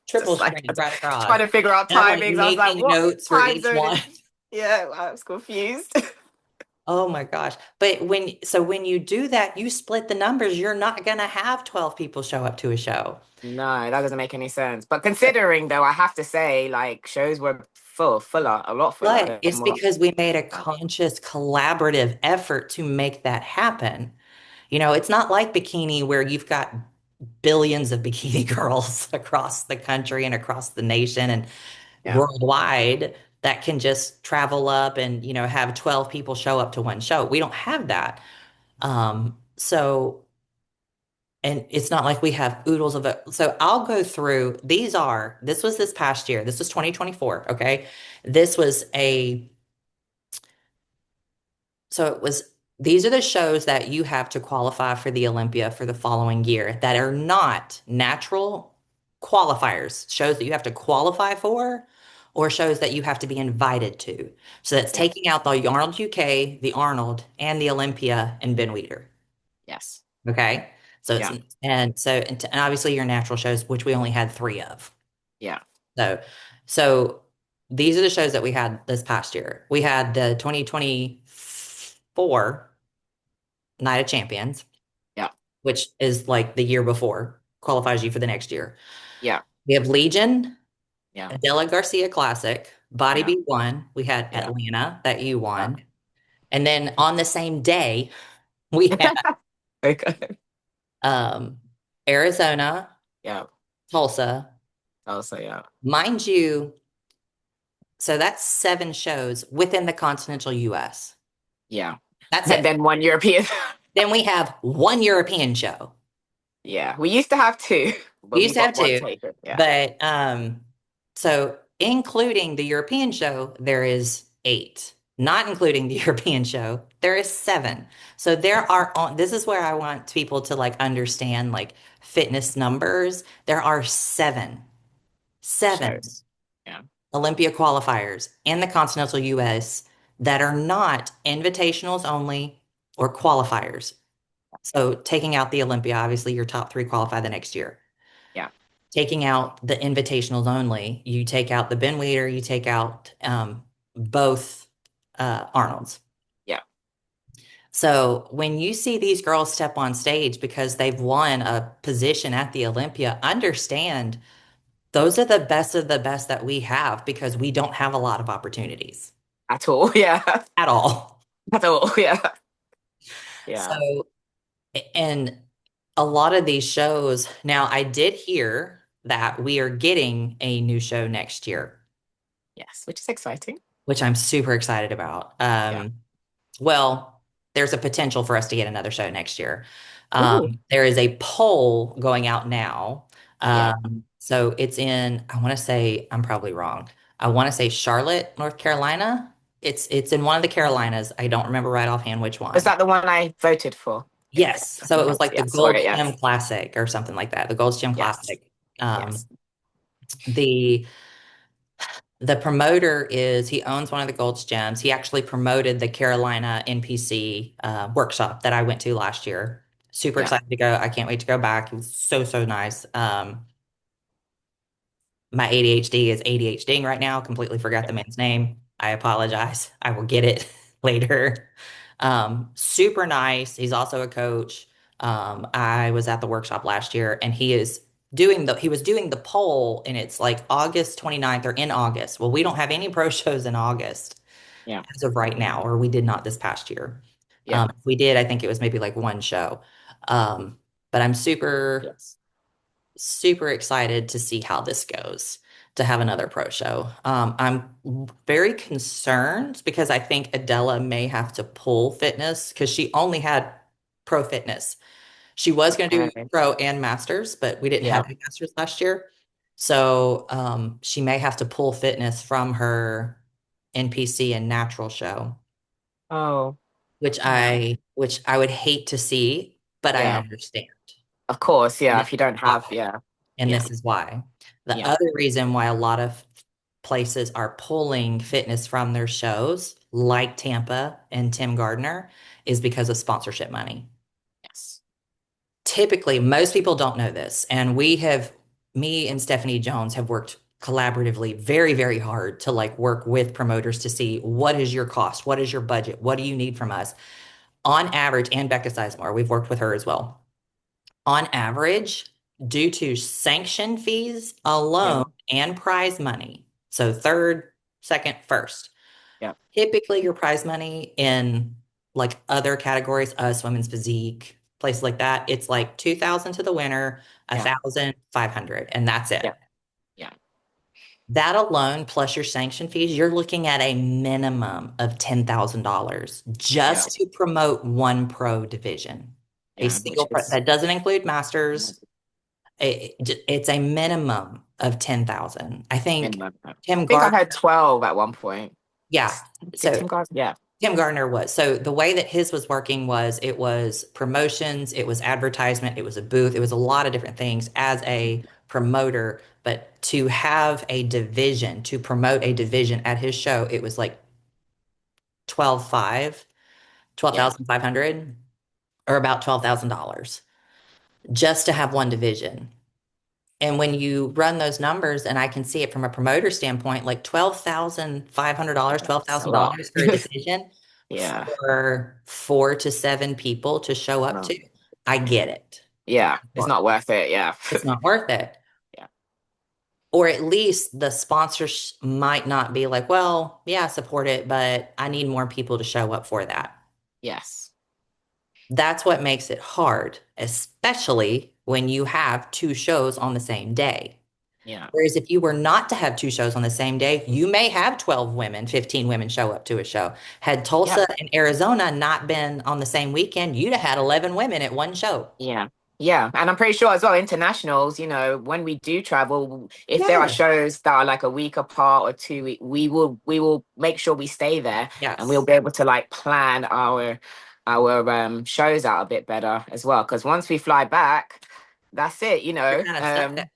triple Just like screen right across. trying to figure out And I'm like timings. I was like, making what notes for time each zone is? one. Yeah, I was confused. Oh my gosh. But when you do that, you split the numbers. You're not gonna have 12 people show up to a show. No, that doesn't make any sense. But considering though, I have to say, like shows were fuller, a lot fuller But than it's what. because we made a conscious collaborative effort to make that happen. It's not like bikini where you've got billions of bikini girls across the country and across the nation and Yeah, worldwide that can just travel up and, have 12 people show up to one show. We don't have that. And it's not like we have oodles of it. So I'll go through, this was this past year. This was 2024. Okay. This was a So it was, these are the shows that you have to qualify for the Olympia for the following year that are not natural qualifiers, shows that you have to qualify for, or shows that you have to be invited to. So that's yeah, taking out the Arnold UK, the Arnold, and the Olympia and Ben Weider. yes, Okay. So yeah, and obviously your natural shows, which we only had three of. yeah, So, so these are the shows that we had this past year. We had the 2024 Night of Champions, yeah, which is like the year before, qualifies you for the next year. yeah, We have Legion, yeah, Adela Garcia Classic, Body yeah, Beat One. We had yeah, Atlanta that you yeah, won. And then on the same day, we have Okay. um, Arizona, Yeah. Tulsa. Also, yeah. Mind you, so that's 7 shows within the continental US. Yeah. That's And it. then one European. Then we have one European show. Yeah. We used to have two, We but used we to have got one two, taken. Yeah. but so including the European show, there is 8. Not including the European show, there is 7. So there Yes. are on this is where I want people to like understand like fitness numbers. There are 7 Shows. Yeah. Olympia qualifiers in the continental US that are not invitationals only or qualifiers. So taking out the Olympia, obviously your top 3 qualify the next year. Yeah. Taking out the invitationals only, you take out the Ben Weeder, you take out both Arnolds. Yeah. So when you see these girls step on stage because they've won a position at the Olympia, understand those are the best of the best that we have because we don't have a lot of opportunities At all. Yeah. at all. At all. Yeah. Yeah. So, and a lot of these shows, now I did hear that we are getting a new show next year, Yes. Which is exciting. which I'm super excited about. Yeah. Well, there's a potential for us to get another show next year. Ooh. There is a poll going out now. Yeah. So it's in, I want to say, I'm probably wrong. I want to say Charlotte, North Carolina. It's in one of the Carolinas. I don't remember right offhand which Was one. that the one I voted for? Yes. I So it think was that's, like the yeah, saw Gold it. Gym Yes. Classic or something like that. The Gold Gym Yes. Classic. Um, Yes. the the promoter is he owns one of the Gold's Gyms. He actually promoted the Carolina NPC workshop that I went to last year. Super Yeah. excited to go. I can't wait to go back. It was so, so nice. My ADHD is ADHDing right now. Completely forgot the man's name. I apologize. I will get it later. Super nice. He's also a coach. I was at the workshop last year and he was doing the poll and it's like August 29th or in August. Well, we don't have any pro shows in August Yeah. as of right now, or we did not this past year. Yeah. If we did, I think it was maybe like one show. But I'm Yes. super excited to see how this goes to have another pro show. I'm very concerned because I think Adela may have to pull fitness because she only had pro fitness. She was going to do Okay. pro and masters, but we didn't Yeah. have a masters last year. So she may have to pull fitness from her NPC and natural show, Oh. which Yeah. I would hate to see, but I Yeah. understand. Of course. And Yeah. this If you is don't why. have, yeah. And Yeah. this is why. The Yeah. other reason why a lot of places are pulling fitness from their shows, like Tampa and Tim Gardner, is because of sponsorship money. Yes. Typically, most people don't know this, and me and Stephanie Jones have worked collaboratively very, very hard to like work with promoters to see what is your cost, what is your budget, what do you need from us. On average, and Becca Sizemore, we've worked with her as well. On average, due to sanction fees alone Yeah. and prize money, so third, second, first, Yeah. typically your prize money in like other categories, us, women's physique, places like that, it's like 2,000 to the winner, a Yeah. thousand, 500, and that's it. Yeah. Yeah. That alone, plus your sanction fees, you're looking at a minimum of $10,000 Yeah. just to promote one pro division. A Yeah. single Which pro, is that doesn't include masters. It's a minimum of 10,000. I think minimum. I Tim think I Gardner, had 12 at one point. yeah. Did So Tim guys? Yeah. Tim Gardner was. So the way that his was working was it was promotions, it was advertisement, it was a booth, it was a lot of different things as a promoter. But to have a division, to promote a division at his show, it was like 12,500, Yeah. 12,500, or about $12,000 just to have one division. And when you run those numbers, and I can see it from a promoter standpoint, like $12,500, It's a lot. $12,000 for a decision Yeah. for 4 to 7 people to show up Um, to, I get it. yeah. It's Or not worth it. Yeah. it's not worth it. Yeah. or at least the sponsors might not be like, well, yeah, support it, but I need more people to show up for that. Yes. That's what makes it hard, especially when you have two shows on the same day. Yeah. Whereas if you were not to have two shows on the same day, you may have 12 women, 15 women show up to a show. Had Yeah. Tulsa and Arizona not been on the same weekend, you'd have had 11 women at one show. Yeah. Yeah. And I'm pretty sure as well, internationals, when we do travel, if there are Yeah. shows that are like a week apart or 2 week, we will make sure we stay there and we'll Yes. be able to like plan our shows out a bit better as well. Because once we fly back, that's it, You're kind of stuck there.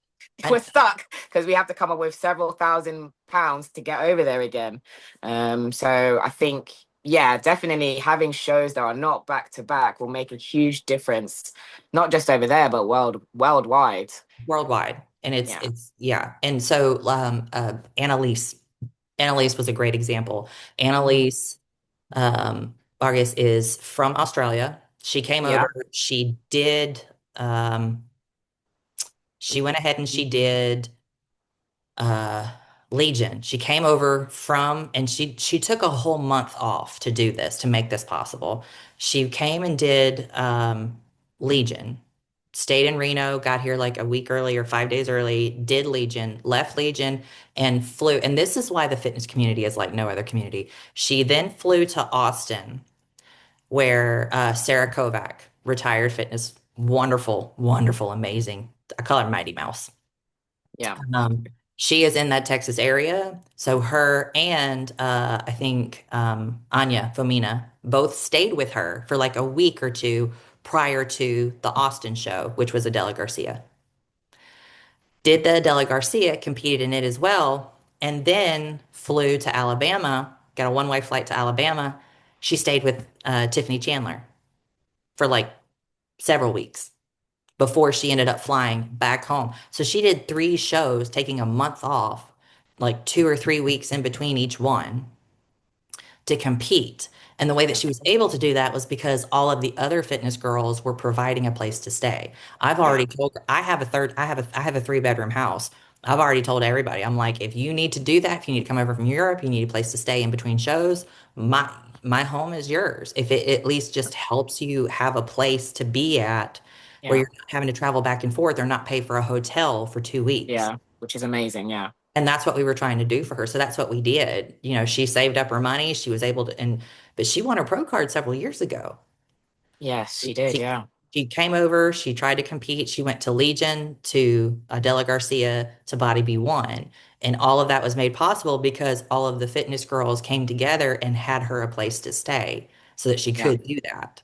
we're And stuck because we have to come up with several £1,000s to get over there again. So I think, yeah, definitely having shows that are not back to back will make a huge difference, not just over there, but worldwide. worldwide. And Yeah. yeah. And so Annalise was a great example. Mhm. Annalise Vargas is from Australia. She came Yeah. over. She went ahead and she did uh Legion. She came over from and she took a whole month off to do this, to make this possible. She came and did Legion. Stayed in Reno, got here like a week early or 5 days early, did Legion, left Legion, and flew. And this is why the fitness community is like no other community. She then flew to Austin, where Sarah Kovac, retired fitness, wonderful, wonderful, amazing. I call her Mighty Mouse. Yeah. She is in that Texas area. So her and I think Anya Fomina both stayed with her for like a week or two prior to the Austin show, which was Adela Garcia. Did the Adela Garcia, competed in it as well, and then flew to Alabama, got a one-way flight to Alabama. She stayed with Tiffany Chandler for like several weeks before she ended up flying back home. So she did three shows, taking a month off, like 2 or 3 weeks in between each one to compete. And the way that she was able to do that was because all of the other fitness girls were providing a place to stay. I've Yeah. already told her I have a 3 bedroom house. I've already told everybody, I'm like, if you need to do that, if you need to come over from Europe, you need a place to stay in between shows, my home is yours. If it at least just helps you have a place to be at where Yeah. you're not having to travel back and forth or not pay for a hotel for 2 weeks. Yeah. Which is amazing. Yeah. And that's what we were trying to do for her. So that's what we did. She saved up her money. She was able to, but she won her pro card several years ago. Yes, she did. She, Yeah. she came over, she tried to compete. She went to Legion, to Adela Garcia, to Body B1. And all of that was made possible because all of the fitness girls came together and had her a place to stay so that she Yeah. could do that.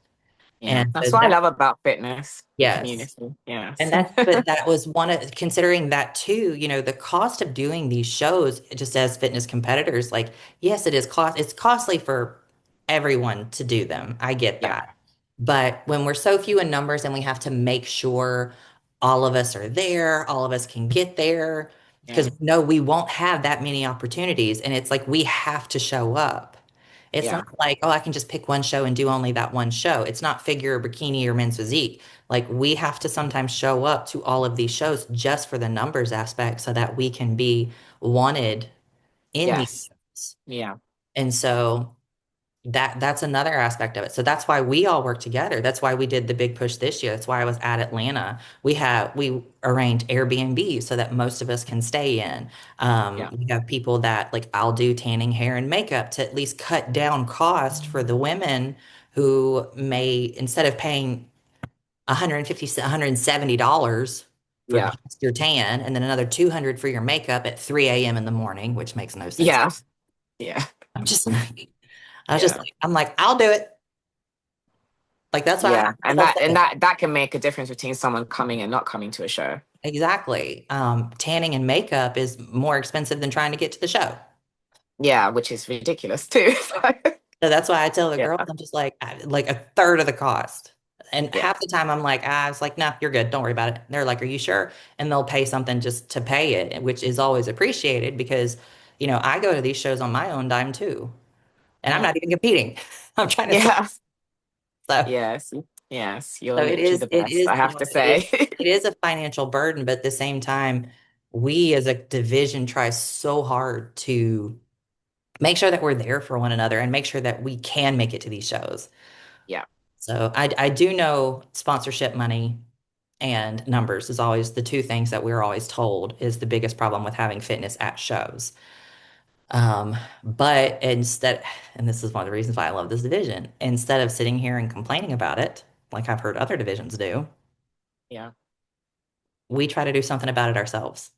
Yeah. And so That's what I that, love about fitness, the yes. community. Yes. And but that was one of, considering that too, the cost of doing these shows just as fitness competitors, like, yes, it's costly for everyone to do them. I get Yeah. that. But when we're so few in numbers and we have to make sure all of us are there, all of us can get there, because Yeah. no, we won't have that many opportunities. And it's like we have to show up. It's Yeah. not like, oh, I can just pick one show and do only that one show. It's not figure or bikini or men's physique. Like we have to sometimes show up to all of these shows just for the numbers aspect so that we can be wanted in these Yes. shows. Yeah. And so that's another aspect of it. So that's why we all work together. That's why we did the big push this year. That's why I was at Atlanta. We arranged Airbnb so that most of us can stay in. Yeah. We have people that like I'll do tanning, hair, and makeup to at least cut down cost for the women who may, instead of paying 150, $170 for Yeah. just your tan and then another 200 for your makeup at 3 a.m. in the morning, which makes no sense. Yeah. Yeah. I'm just I was just Yeah. like, I'm like, I'll do it. Like that's why I Yeah. And will that and say that can make a difference between someone coming and not coming to a show. exactly. Tanning and makeup is more expensive than trying to get to the show. Yeah, which is ridiculous too. So that's why I tell the Yeah. girls, I'm just like a third of the cost. And Yeah. half the time I'm like, I was like, no, you're good. Don't worry about it. They're like, are you sure? And they'll pay something just to pay it, which is always appreciated because, I go to these shows on my own dime too. And I'm Yeah. not even competing. I'm trying to sell. Yeah. So Yes. Yes. You're So it literally is, the it best, is, I have to it is, say. it is a financial burden, but at the same time, we as a division try so hard to make sure that we're there for one another and make sure that we can make it to these shows. Yeah. So I do know sponsorship money and numbers is always the two things that we're always told is the biggest problem with having fitness at shows. But instead, and this is one of the reasons why I love this division, instead of sitting here and complaining about it, like I've heard other divisions do, Yeah. we try to do something about it ourselves.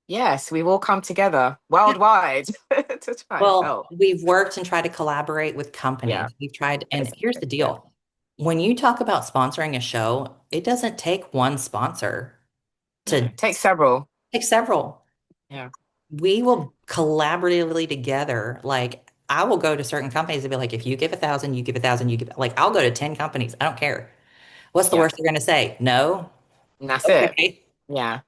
Yes, we've all come together Yeah. worldwide to try and Well, help. we've worked and tried to collaborate with Yeah. companies. We've tried, and here's the Yeah. deal. When you talk about sponsoring a show, it doesn't take one sponsor to No, take several. take several. Yeah. We will collaboratively together. Like I will go to certain companies and be like, if you give 1,000, you give 1,000, you give like I'll go to 10 companies. I don't care. What's the Yeah. worst they're gonna say? No? And that's it. Okay. Yeah.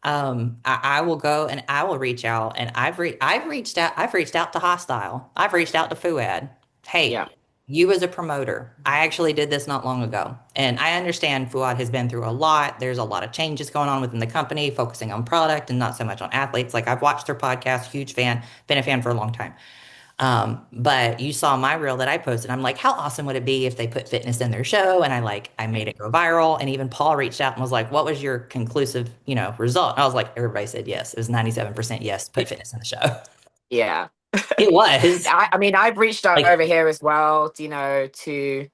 I will go and I will reach out and I've reached out to Hostile. I've reached out to Fuad. Hey, Yeah. you as a promoter, I actually did this not long ago. And I understand Fuad has been through a lot. There's a lot of changes going on within the company, focusing on product and not so much on athletes. Like I've watched their podcast, huge fan, been a fan for a long time. But you saw my reel that I posted. I'm like, how awesome would it be if they put fitness in their show? And I made it go viral. And even Paul reached out and was like, what was your conclusive, result? And I was like, everybody said yes. It was 97% yes, put fitness in the show. Yeah. It was I mean, I've reached like, over here as well, to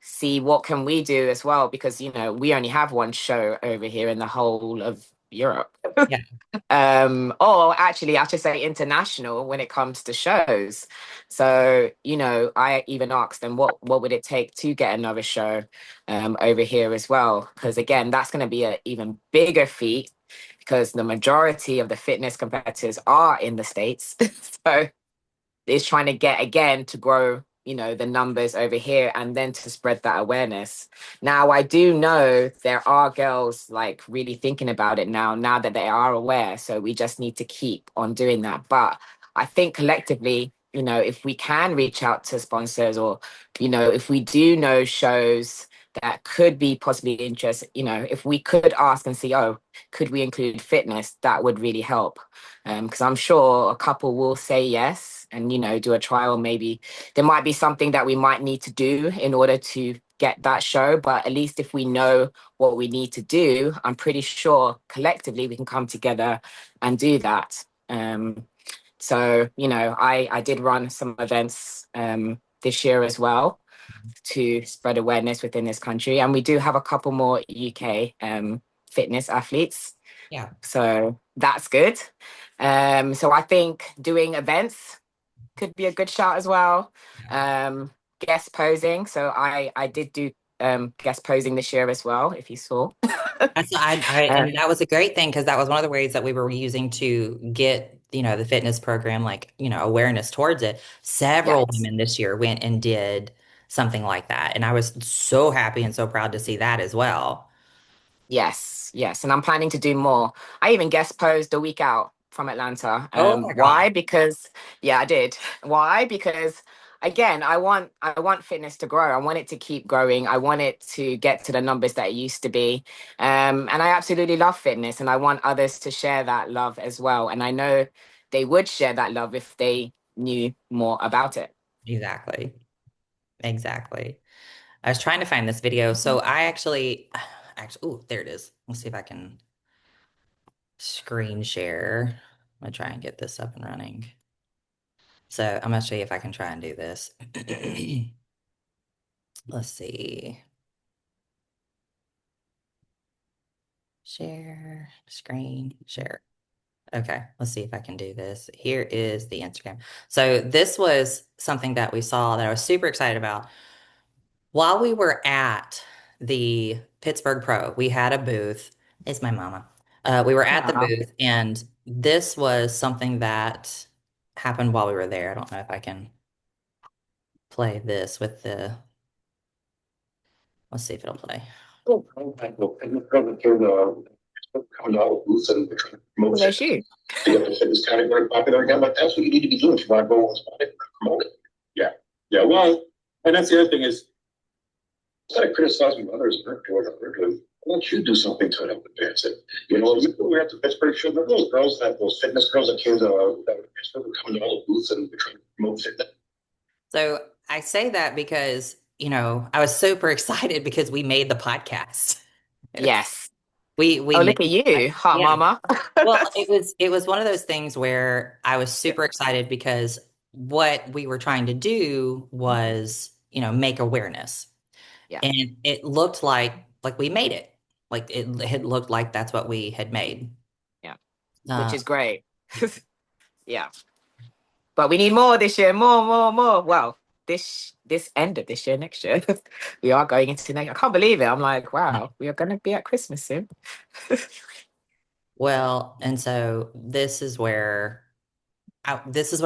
see what can we do as well, because, we only have one show over here in the whole of Europe. yeah, Or actually, I should say international when it comes to shows. So, I even asked them what would it take to get another show over here as well? Because again, that's going to be an even bigger feat because the majority of the fitness competitors are in the States. So is trying to get again to grow the numbers over here and then to spread that awareness. Now I do know there are girls like really thinking about it now that they are aware, so we just need to keep on doing that. But I think collectively, if we can reach out to sponsors, or if we do know shows that could be possibly interest, if we could ask and see, oh, could we include fitness, that would really help. Because I'm sure a couple will say yes and do a trial. Maybe there might be something that we might need to do in order to get that show, but at least if we know what we need to do, I'm pretty sure collectively we can come together and do that. So I did run some events this year as well to spread awareness within this country, and we do have a couple more UK fitness athletes, yeah, so that's good. So I think doing events could be a good shot as well. yeah. Um, Guest posing. So I did do guest posing this year as well, if you saw. Uh, And that was a great thing because that was one of the ways that we were using to get, the fitness program, like, awareness towards it. Several yes. women this year went and did something like that. And I was so happy and so proud to see that as well. Yes, yes, and I'm planning to do more. I even guest posed a week out from Atlanta. Oh my God. Why? Because yeah, I did. Why? Because again, I want fitness to grow. I want it to keep growing. I want it to get to the numbers that it used to be. And I absolutely love fitness, and I want others to share that love as well. And I know they would share that love if they knew more about it. Exactly. Exactly. I was trying to find this video. So I oh, there it is. Let's see if I can screen share. I'm gonna try and get this up and running. So I'm gonna show you if I can try and do this. Let's see. Share screen, share. Okay, let's see if I can do this. Here is the Instagram. So this was something that we saw that I was super excited about. While we were at the Pittsburgh Pro, we had a booth. It's my mama. We were at the Aw. booth, and this was something that happened while we were there. I don't know if I can play this with the, let's see if it'll play. Oh, there's you. The fitness category popular again, but that's what you need to be doing if you want to go on spot it and promote it. Yeah. Yeah. Well, and that's the other thing is instead of criticizing others, hurt to it, hurt to Why don't you do something to help advance it? We have to Pittsburgh show those girls that those fitness girls that came to Pittsburgh were coming to all the booths and were trying to promote fitness. So I say that because, I was super excited because we made the podcast. Yes. We Oh, made look at you, hot yeah. mama. Well, it was one of those things where I was super excited because what we were trying to do was, make awareness. Yeah, And it looked like we made it. Like it looked like that's what we had made. yeah, which Uh, is great. Yeah, but we need more this year. More, more, more. Well, this end of this year, next year, we are going into next. I can't believe it. I'm like, wow, we are going to be at Christmas soon. well, and so this is what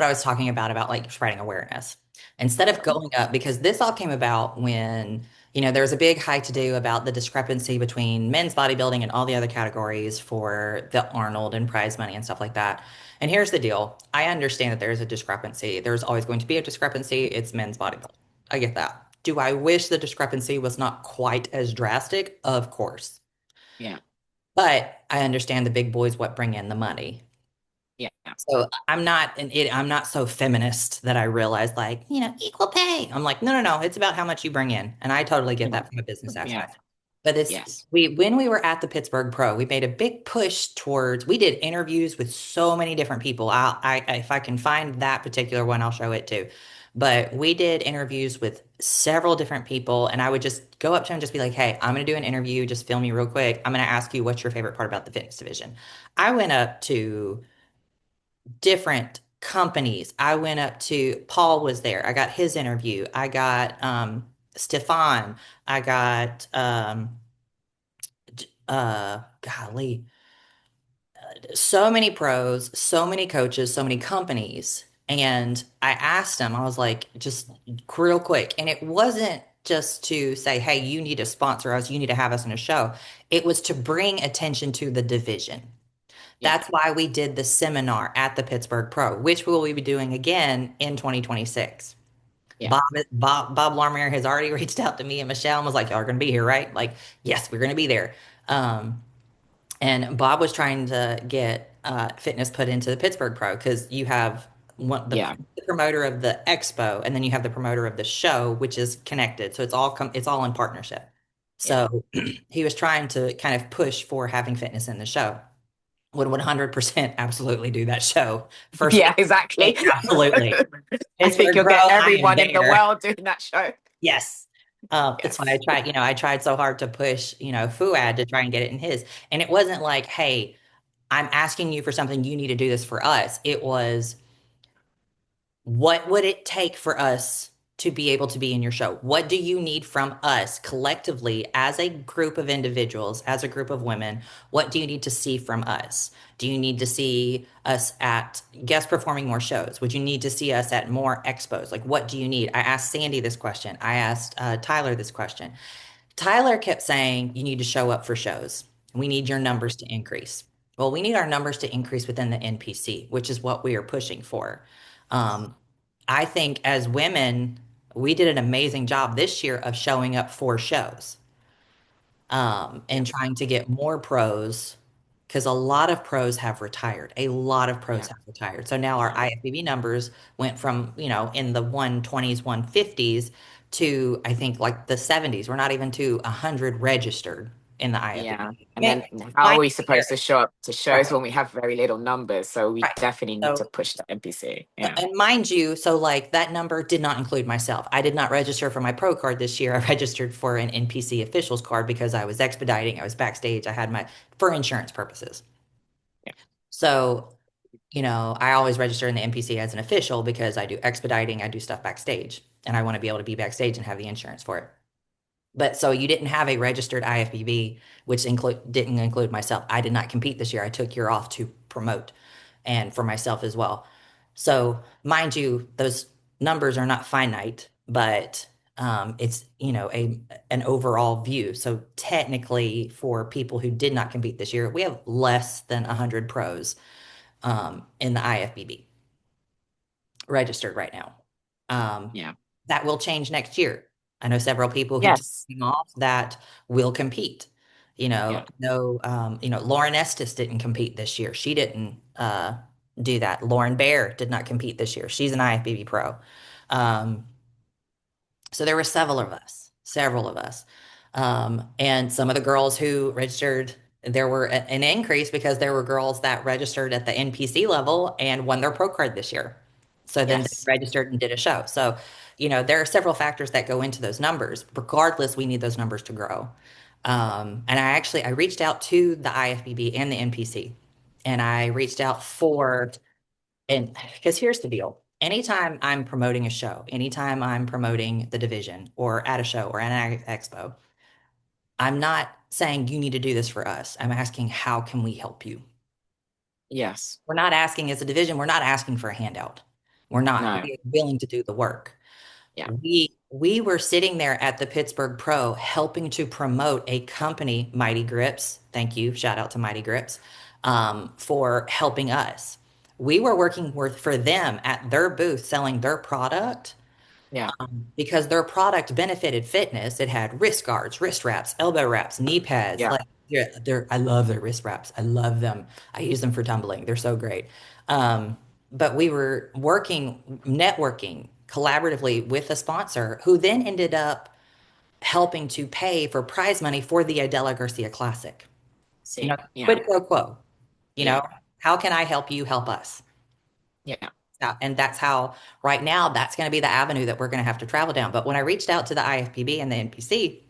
I was talking about like spreading awareness. Instead of going up, because this all came about when, there was a big high to do about the discrepancy between men's bodybuilding and all the other categories for the Arnold and prize money and stuff like that. And here's the deal. I understand that there's a discrepancy. There's always going to be a discrepancy. It's men's bodybuilding. I get that. Do I wish the discrepancy was not quite as drastic? Of course. Yeah, But I understand the big boys what bring in the money. yeah, So I'm not so feminist that I realize like, equal pay. I'm like, no, no, no, it's about how much you bring in. And I totally get that from a business yeah, aspect. But yes, when we were at the Pittsburgh Pro, we made a big push towards, we did interviews with so many different people. If I can find that particular one, I'll show it too. But we did interviews with several different people, and I would just go up to them and just be like, hey, I'm going to do an interview. Just film me real quick. I'm going to ask you what's your favorite part about the fitness division. I went up to different companies. I went up to Paul was there. I got his interview. I got Stefan. I got golly, so many pros, so many coaches, so many companies. And I asked him, I was like, just real quick. And it wasn't just to say, hey, you need to sponsor us, you need to have us in a show. It was to bring attention to the division. yeah, That's why we did the seminar at the Pittsburgh Pro, which we will be doing again in 2026. yeah, Bob Larmier has already reached out to me and Michelle and was like, y'all are going to be here, right? Like, yes, we're going to be there. And Bob was trying to get fitness put into the Pittsburgh Pro because you have yeah, the promoter of the expo, and then you have the promoter of the show, which is connected. So it's all in partnership. yeah, So he was trying to kind of push for having fitness in the show. Would 100% absolutely do that show. First yeah, week, exactly. absolutely. I think Pittsburgh you'll Pro, get I am everyone in the there. world doing that show. Yes. That's why Yes. I tried so hard to push, Fuad to try and get it in his. And it wasn't like, hey, I'm asking you for something, you need to do this for us. It was, what would it take for us to be able to be in your show? What do you need from us collectively as a group of individuals, as a group of women? What do you need to see from us? Do you need to see us at guest performing more shows? Would you need to see us at more expos? Like, what do you need? I asked Sandy this question. I asked Tyler this question. Tyler kept saying, you need to show up for shows. We need your numbers to increase. Well, we need our numbers to increase within the NPC, which is what we are pushing for. Um, I think as women, we did an amazing job this year of showing up for shows Yeah, and trying to get more pros because a lot of pros have retired. A lot of pros yeah, have retired. So now our yeah, IFBB numbers went from, in the 120s, 150s to I think like the 70s. We're not even to 100 registered in the yeah. IFBB. And Man, then how are my we supposed to show up to shows right, when we have very little numbers? So we right. definitely need to So push the NPC. Yeah, and mind you, so like that number did not include myself. I did not register for my pro card this year. I registered for an NPC officials card because I was expediting, I was backstage, I had my for insurance purposes. yeah, So, I always register in the NPC as an official because I do expediting, I do stuff backstage, and I want to be able to be backstage and have the insurance for it. But so you didn't have a registered IFBB, which didn't include myself. I did not compete this year. I took year off to promote and for myself as well. So mind you, those numbers are not finite, but it's a an overall view. So technically, for people who did not compete this year, we have less than 100 pros in the IFBB registered right now. Um, yeah. that will change next year. I know several people who took Yes. time off that will compete. Yeah. No, Lauren Estes didn't compete this year. She didn't do that. Lauren Bear did not compete this year. She's an IFBB pro. Um, so there were several of us. And some of the girls who registered, there were an increase because there were girls that registered at the NPC level and won their pro card this year. So then they Yes. registered and did a show. So, there are several factors that go into those numbers. Regardless, we need those numbers to grow. And I reached out to the IFBB and the NPC, and I reached out for and because here's the deal. Anytime I'm promoting a show, anytime I'm promoting the division or at a show or at an expo, I'm not saying you need to do this for us. I'm asking, how can we help you? Yes. We're not asking as a division, we're not asking for a handout. We're not. No. We are willing to do the work. Yeah. We were sitting there at the Pittsburgh Pro helping to promote a company, Mighty Grips. Thank you. Shout out to Mighty Grips for helping us. We were working for them at their booth selling their product Yeah. because their product benefited fitness. It had wrist guards, wrist wraps, elbow wraps, knee pads. Yeah. Like, yeah, I love their wrist wraps. I love them. I use them for tumbling. They're so great. Um, but we were networking collaboratively with a sponsor who then ended up helping to pay for prize money for the Adela Garcia Classic. See. Yeah. Quid pro quo. You know, Yeah. how can I help you help us? Yeah. And that's how, right now, that's going to be the avenue that we're going to have to travel down. But when I reached out to the IFPB and the NPC,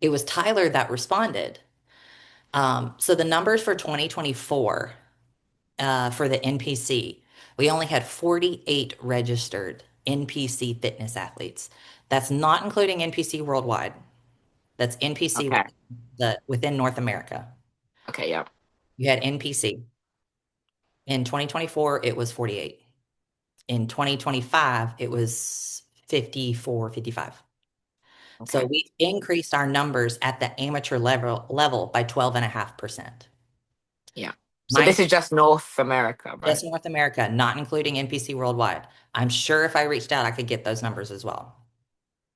it was Tyler that responded. So the numbers for 2024 for the NPC, we only had 48 registered NPC fitness athletes. That's not including NPC worldwide. That's NPC Okay. within North America. Okay. Yeah. You had NPC. In 2024, it was 48. In 2025, it was 54, 55. So Okay. we increased our numbers at the amateur level by 12.5%. Yeah. So Mind this is just North America, you, right? just North America, not including NPC worldwide. I'm sure if I reached out, I could get those numbers as well.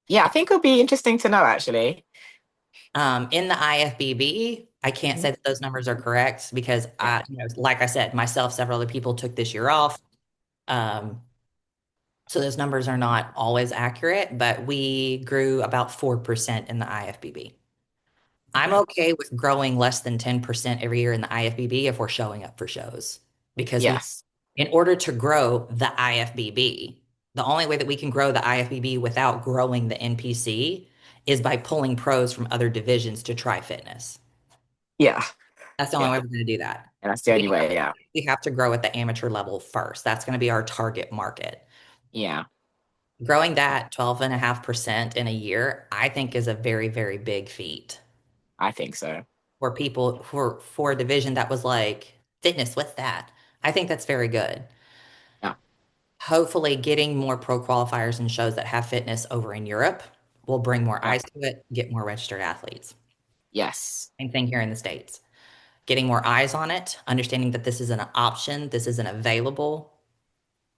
Yeah. I think it'll be interesting to know actually. In the IFBB, I can't Mhm. say that those numbers are correct because Yeah. like I said, myself, several other people took this year off. Um, so those numbers are not always accurate, but we grew about 4% in the IFBB. I'm Okay. okay with growing less than 10% every year in the IFBB if we're showing up for shows. Because Yes. in order to grow the IFBB, the only way that we can grow the IFBB without growing the NPC is by pulling pros from other divisions to try fitness. Yeah. That's the only Yeah. way we're going to do that. And that's the only way. Yeah. We have to grow at the amateur level first. That's going to be our target market. Yeah. Growing that 12.5% in a year, I think is a very, very big feat I think so. for people for a division that was like, fitness, what's that? I think that's very good. Yeah. Hopefully, getting more pro qualifiers and shows that have fitness over in Europe will bring more Yeah. eyes to it, get more registered athletes. Yes. Same thing here in the States. Getting more eyes on it, understanding that this is an option, this is an available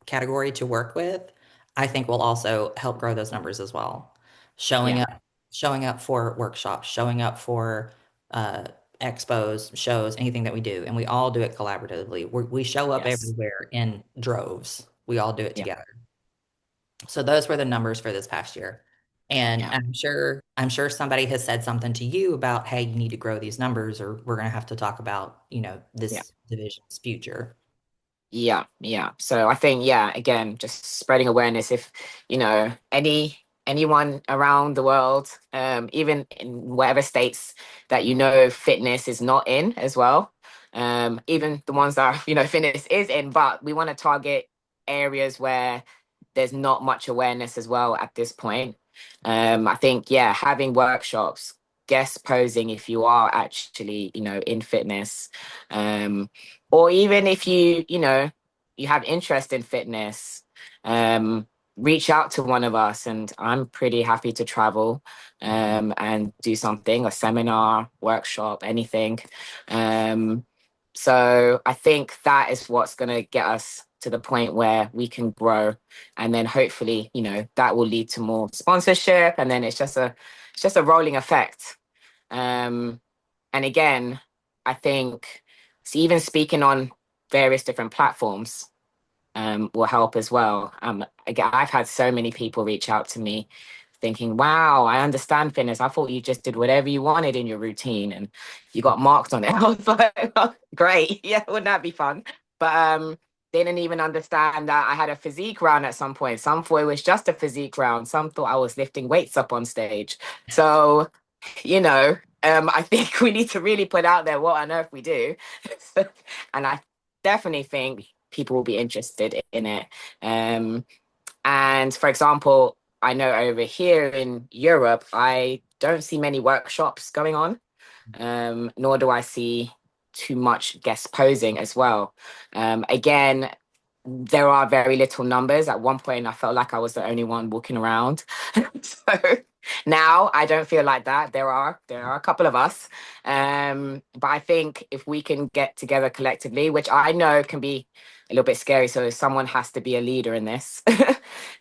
category to work with, I think will also help grow those numbers as well. Showing Yeah. up, showing up for workshops, showing up for uh, expos, shows, anything that we do, and we all do it collaboratively. We show up Yes. everywhere in droves. We all do it Yeah. together. So those were the numbers for this past year. And Yeah. I'm sure somebody has said something to you about, hey, you need to grow these numbers, or we're going to have to talk about, Yeah. this division's future. Yeah, yeah. So I think, yeah, again, just spreading awareness. If anyone around the world, even in whatever states that fitness is not in as well, even the ones that fitness is in, but we want to target areas where there's not much awareness as well at this point. I think, yeah, having workshops, guest posing if you are actually, in fitness, or even if you have interest in fitness, um, reach out to one of us, and I'm pretty happy to travel, and do something, a seminar, workshop, anything. Um, so I think that is what's going to get us to the point where we can grow, and then hopefully, that will lead to more sponsorship, and then it's just a rolling effect. Um, And again, I think even speaking on various different platforms will help as well. Again, I've had so many people reach out to me thinking, wow, I understand fitness. I thought you just did whatever you wanted in your routine and you got marked on it. I was like, oh, great. Yeah, wouldn't that be fun? But they didn't even understand that I had a physique round at some point. Some thought it was just a physique round. Some thought I was lifting weights up on stage. So, I think we need to really put out there what on earth we do. And I definitely think people will be interested in it. Um, and for example, I know over here in Europe, I don't see many workshops going on, nor do I see too much guest posing as well. Again, there are very little numbers. At one point, I felt like I was the only one walking around. So now I don't feel like that. There are a couple of us, but I think if we can get together collectively, which I know can be a little bit scary, so someone has to be a leader in this.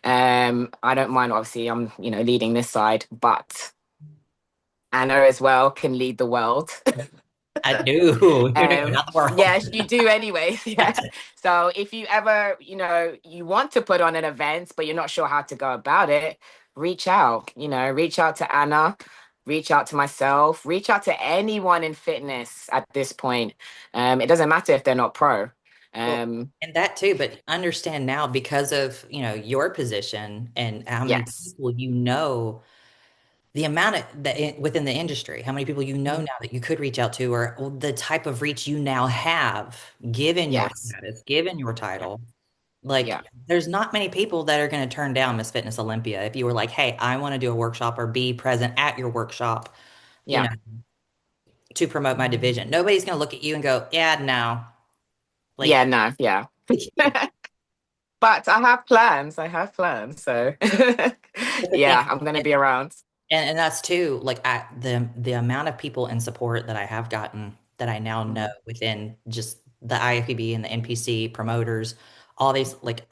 I don't mind. Obviously, I'm leading this side, but Anna as well can lead the world. I do. You do, not the world. Yes, you do anyways. Yes. So if you ever, you want to put on an event, but you're not sure how to go about it, reach out, reach out to Anna, reach out to myself, reach out to anyone in fitness at this point. It doesn't matter if they're not pro. Well, Um, and that too, but understand now because of, your position and how many yes. people the amount of that within the industry, how many people Mhm. now that you could reach out to, or the type of reach you now have, given your Yes. status, given your Yeah. title. Like, Yeah. there's not many people that are going to turn down Miss Fitness Olympia if you were like, hey, I want to do a workshop or be present at your workshop, you Yeah. know, to promote my division. Nobody's going to look at you and go, yeah, no. Yeah. Like, No. Yeah. But I have plans. I have plans. So but the yeah, thing, I'm gonna be around. and that's too, like the amount of people and support that I have gotten that I now know Mhm. within just the IFBB and the NPC promoters, all these like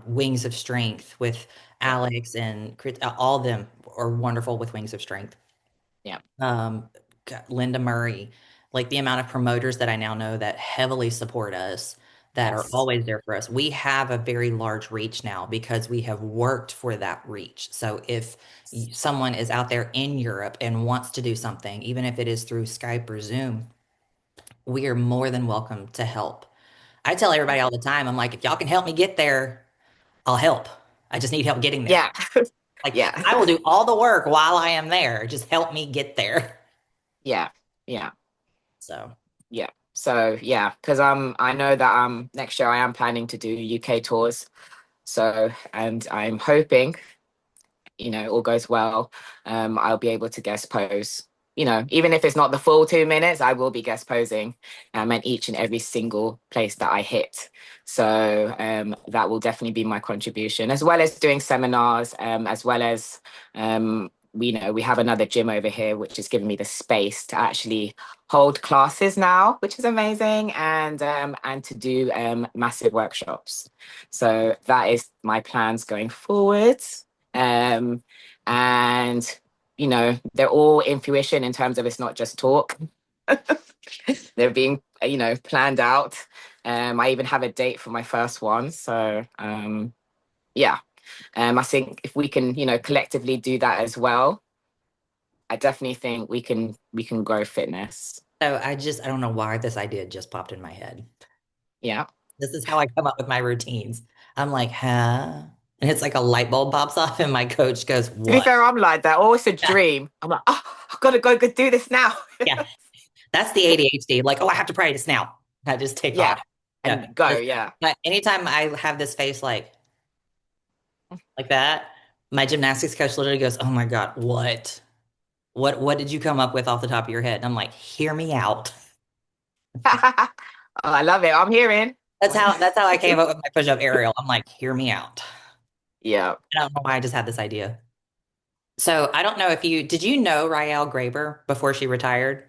Wings of Strength with Yeah. Alex and Chris, all of them are wonderful with Wings of Strength. Yeah. um Linda Murray, like the amount of promoters that I now know that heavily support us, that are Yes. always there for us. We have a very large reach now because we have worked for that reach. So if someone is out there in Europe and wants to do something, even if it is through Skype or Zoom, we are more than welcome to help. I tell everybody all the time, I'm like, if y'all can help me get there, I'll help. I just need help getting there. Yeah. Like, Yeah. I will do all the work while I am there. Just help me get there. Yeah. Yeah. So. Yeah. So yeah, because I know that next year I am planning to do UK tours. So and I'm hoping all goes well, I'll be able to guest pose. Even if it's not the full 2 minutes, I will be guest posing at each and every single place that I hit. So that will definitely be my contribution, as well as doing seminars, as well as we have another gym over here, which is giving me the space to actually hold classes now, which is amazing, and to do massive workshops. So that is my plans going forward. Um, and they're all intuition in terms of it's not just talk. They're being, planned out. I even have a date for my first one. So yeah. I think if we can, collectively do that as well, I definitely think we can grow fitness. So I don't know why this idea just popped in my head. Yeah. This is how I come up with my routines. I'm like, huh? And it's like a light bulb pops off, and my coach goes, To be what? fair, I'm like that. Always a Yeah, dream. I'm like, oh, I've got to go do this now. yeah. That's the ADHD. Like, oh, I have to practice now. I just take Yeah. off. Yeah. And go. Yeah. But anytime I have this face like that, my gymnastics coach literally goes, oh my God, what? What did you come up with off the top of your head? And I'm like, hear me out. Oh, I love it. I'm hearing. That's how I came up with my push-up aerial. I'm like, hear me out. Yeah. I don't know why I just had this idea. So I don't know if did you know Rael Graber before she retired?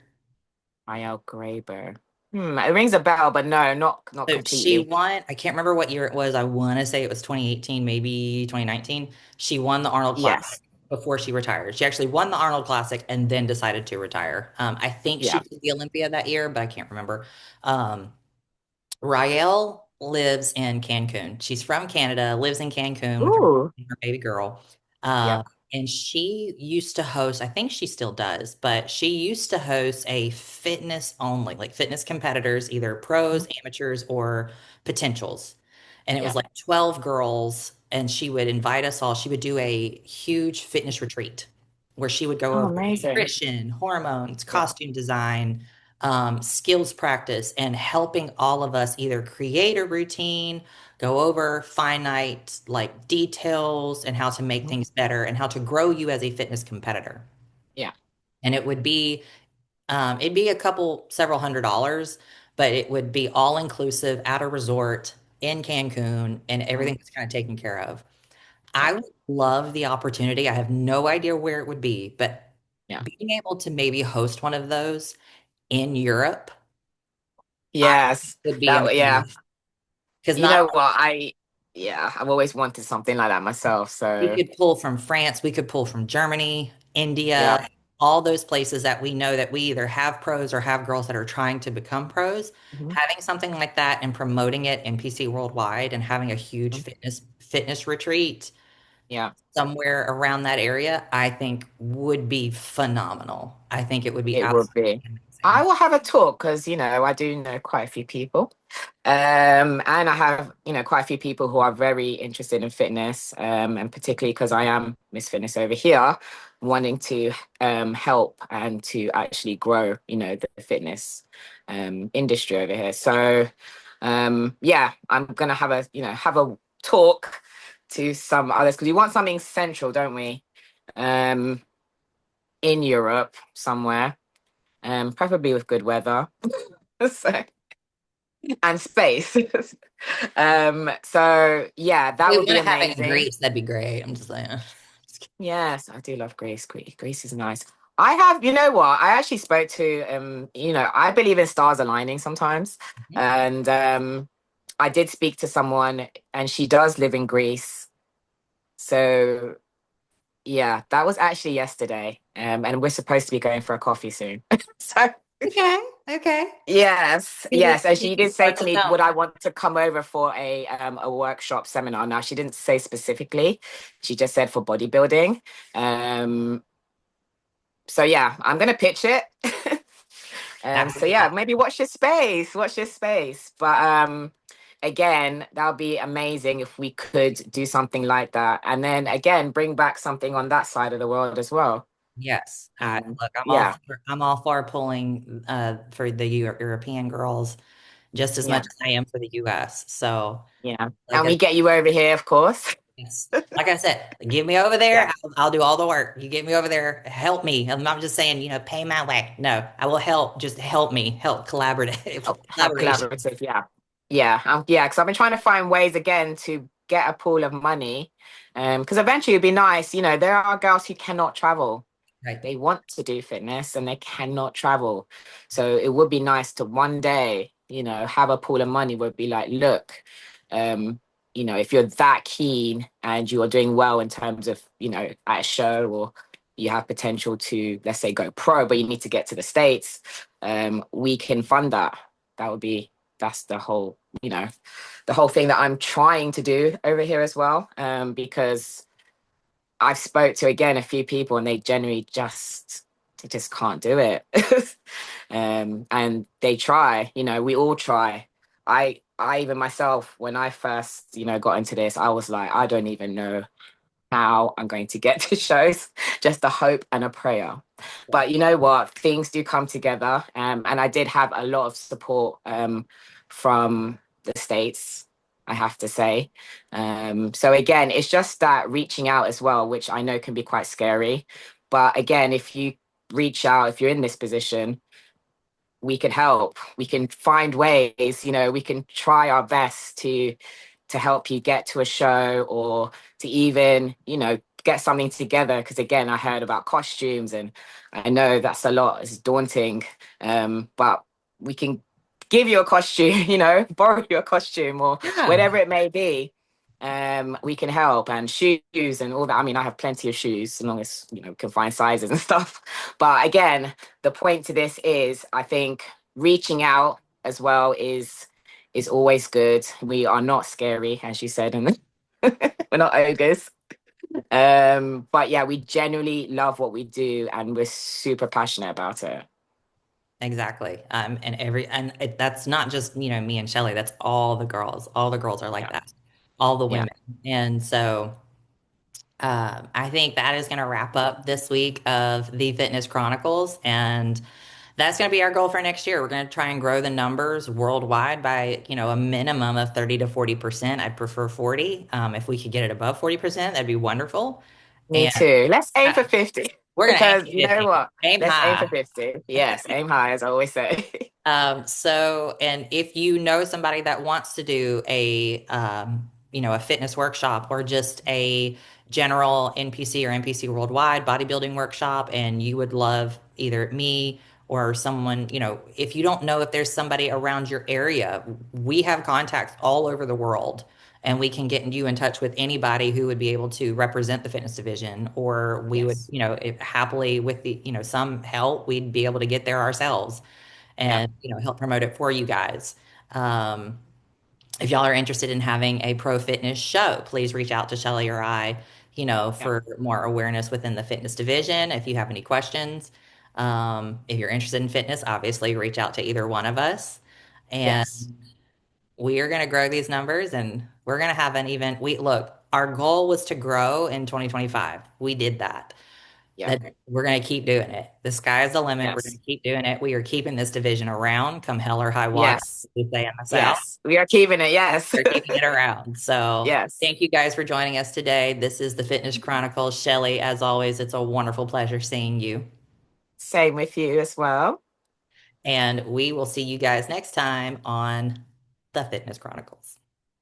Mael Graber. It rings a bell, but no, not So she completely. won, I can't remember what year it was. I want to say it was 2018, maybe 2019. She won the Arnold Yes. Classic. before she retired. She actually won the Arnold Classic and then decided to retire. I think she Yeah. did the Olympia that year, but I can't remember. Um, Rael lives in Cancun. She's from Canada, lives in Cancun with Ooh. her baby girl. Uh, Yep. and she used to host, I think she still does, but she used to host a fitness only, like fitness competitors, either pros, Mhm. amateurs, or potentials. And it was Yep. like 12 girls, and she would invite us all. She would do a huge fitness retreat where she would go Oh, over amazing. nutrition, hormones, Yeah. costume design, skills practice, and helping all of us either create a routine, go over finite like details and how to make Mhm. things better and how to grow you as a fitness competitor. Yeah. And it'd be a couple, several $100s, but it would be all inclusive at a resort in Cancun and Mhm. everything was kind of taken care of. I Yeah. would love the opportunity. I have no idea where it would be, but Yeah. being able to maybe host one of those in Europe, I Yes. would be Yeah. amazing. Because You not know what? Yeah, I've always wanted something like that myself. we So could pull from France, we could pull from Germany, yeah. India, all those places that we know that we either have pros or have girls that are trying to become pros. Mhm. Having something like that and promoting it in PC worldwide and having a huge Mhm. fitness retreat Yeah. somewhere around that area, I think would be phenomenal. I think it would be It would absolutely be. I amazing. will have a talk because, I do know quite a few people. And I have, quite a few people who are very interested in fitness, and particularly because I am Miss Fitness over here, wanting to help and to actually grow, the fitness industry over here. So, yeah, I'm gonna have a talk to some others because we want something central, don't we? Um, in Europe somewhere, preferably with good weather. So, and space. So yeah, If that we would be want to have it in amazing. Greece, that'd be great. I'm just saying. Yes, I do love Greece. Greece is nice. I have, you know what? I actually spoke to I believe in stars aligning sometimes. And I did speak to someone and she does live in Greece. So yeah, that was actually yesterday. And we're supposed to be going for a coffee soon. So Okay, okay. yes, Maybe yes. And we she can did say start to this me, out. would I want to come over for a workshop seminar? Now she didn't say specifically. She just said for bodybuilding. Um, so yeah, I'm gonna pitch it. That would So be yeah, awesome. maybe watch this space. But again, that would be amazing if we could do something like that. And then again, bring back something on that side of the world as well. Yes. Look, Yeah, I'm all for pulling for the European girls just as much yeah, as I am for the US. So, yeah. like And I we get you over here, of course. yes, like I said, get me over there. Yeah. I'll do all the work. You get me over there, help me. I'm not just saying, pay my way. No, I will help. Just help me. Help collaborative Oh, help collaboration. collaborative, yeah. Yeah, yeah, because I've been trying to find ways again to get a pool of money. Because eventually it'd be nice, there are girls who cannot travel. Right. They want to do fitness and they cannot travel. So it would be nice to one day, have a pool of money where it'd be like, look, um, if you're that keen and you are doing well in terms of, at a show or you have potential to, let's say, go pro, but you need to get to the States, we can fund that. That would be, that's the whole thing that I'm trying to do over here as well. Because I've spoke to again a few people and they generally they just can't do it. And they try, we all try. I even myself, when I first, got into this, I was like, I don't even know how I'm going to get to shows, just a hope and a prayer. But you know what? Things do come together. And I did have a lot of support from the States, I have to say. So again, it's just that reaching out as well, which I know can be quite scary. But again, if you reach out, if you're in this position, we can help. We can find ways, we can try our best to help you get to a show or to even, get something together. Because again, I heard about costumes and I know that's a lot, it's daunting. But we can give you a costume, borrow you a costume or Yeah. whatever it may be. we can help, and shoes and all that. I mean, I have plenty of shoes as long as, can find sizes and stuff. But again, the point to this is, I think reaching out as well is always good. We are not scary, as you said, and we're not ogres. But yeah, we genuinely love what we do and we're super passionate about it. Exactly. That's not just, me and Shelly. That's all the girls. All the girls are like Yeah. that. All the Yeah. women. And so I think that is going to wrap up this week of the Fitness Chronicles. And that's going to be our goal for next year. We're going to try and grow the numbers worldwide by, a minimum of 30 to 40%. I'd prefer 40. If we could get it above 40%, that'd be wonderful. Me And too. Let's aim uh, for 50 we're going to aim because for you know 50. what? Aim Let's aim for high. 50. Yes, aim high, as I always say. And if you know somebody that wants to do a fitness workshop or just a general NPC or NPC worldwide bodybuilding workshop, and you would love either me or someone, if you don't know if there's somebody around your area, we have contacts all over the world. And we can get you in touch with anybody who would be able to represent the fitness division, or we would, Yes. if happily with some help, we'd be able to get there ourselves Yeah. and help promote it for you guys. Um, if y'all are interested in having a pro fitness show, please reach out to Shelly or I, Yeah. for more awareness within the fitness division. If you have any questions, if you're interested in fitness, obviously reach out to either one of us. And Yes. we are going to grow these numbers and we're going to have an event. Our goal was to grow in 2025. We did that. Yeah. That we're going to keep doing it. The sky is the limit. We're going Yes. to keep doing it. We are keeping this division around come hell or high water, Yes. as we say in the South. Yes. We are keeping it. Yes. We're keeping it around. So Yes. thank you guys for joining us today. This is the Fitness Chronicles. Shelly, as always, it's a wonderful pleasure seeing you. Same with you as well. And we will see you guys next time on the Fitness Chronicles.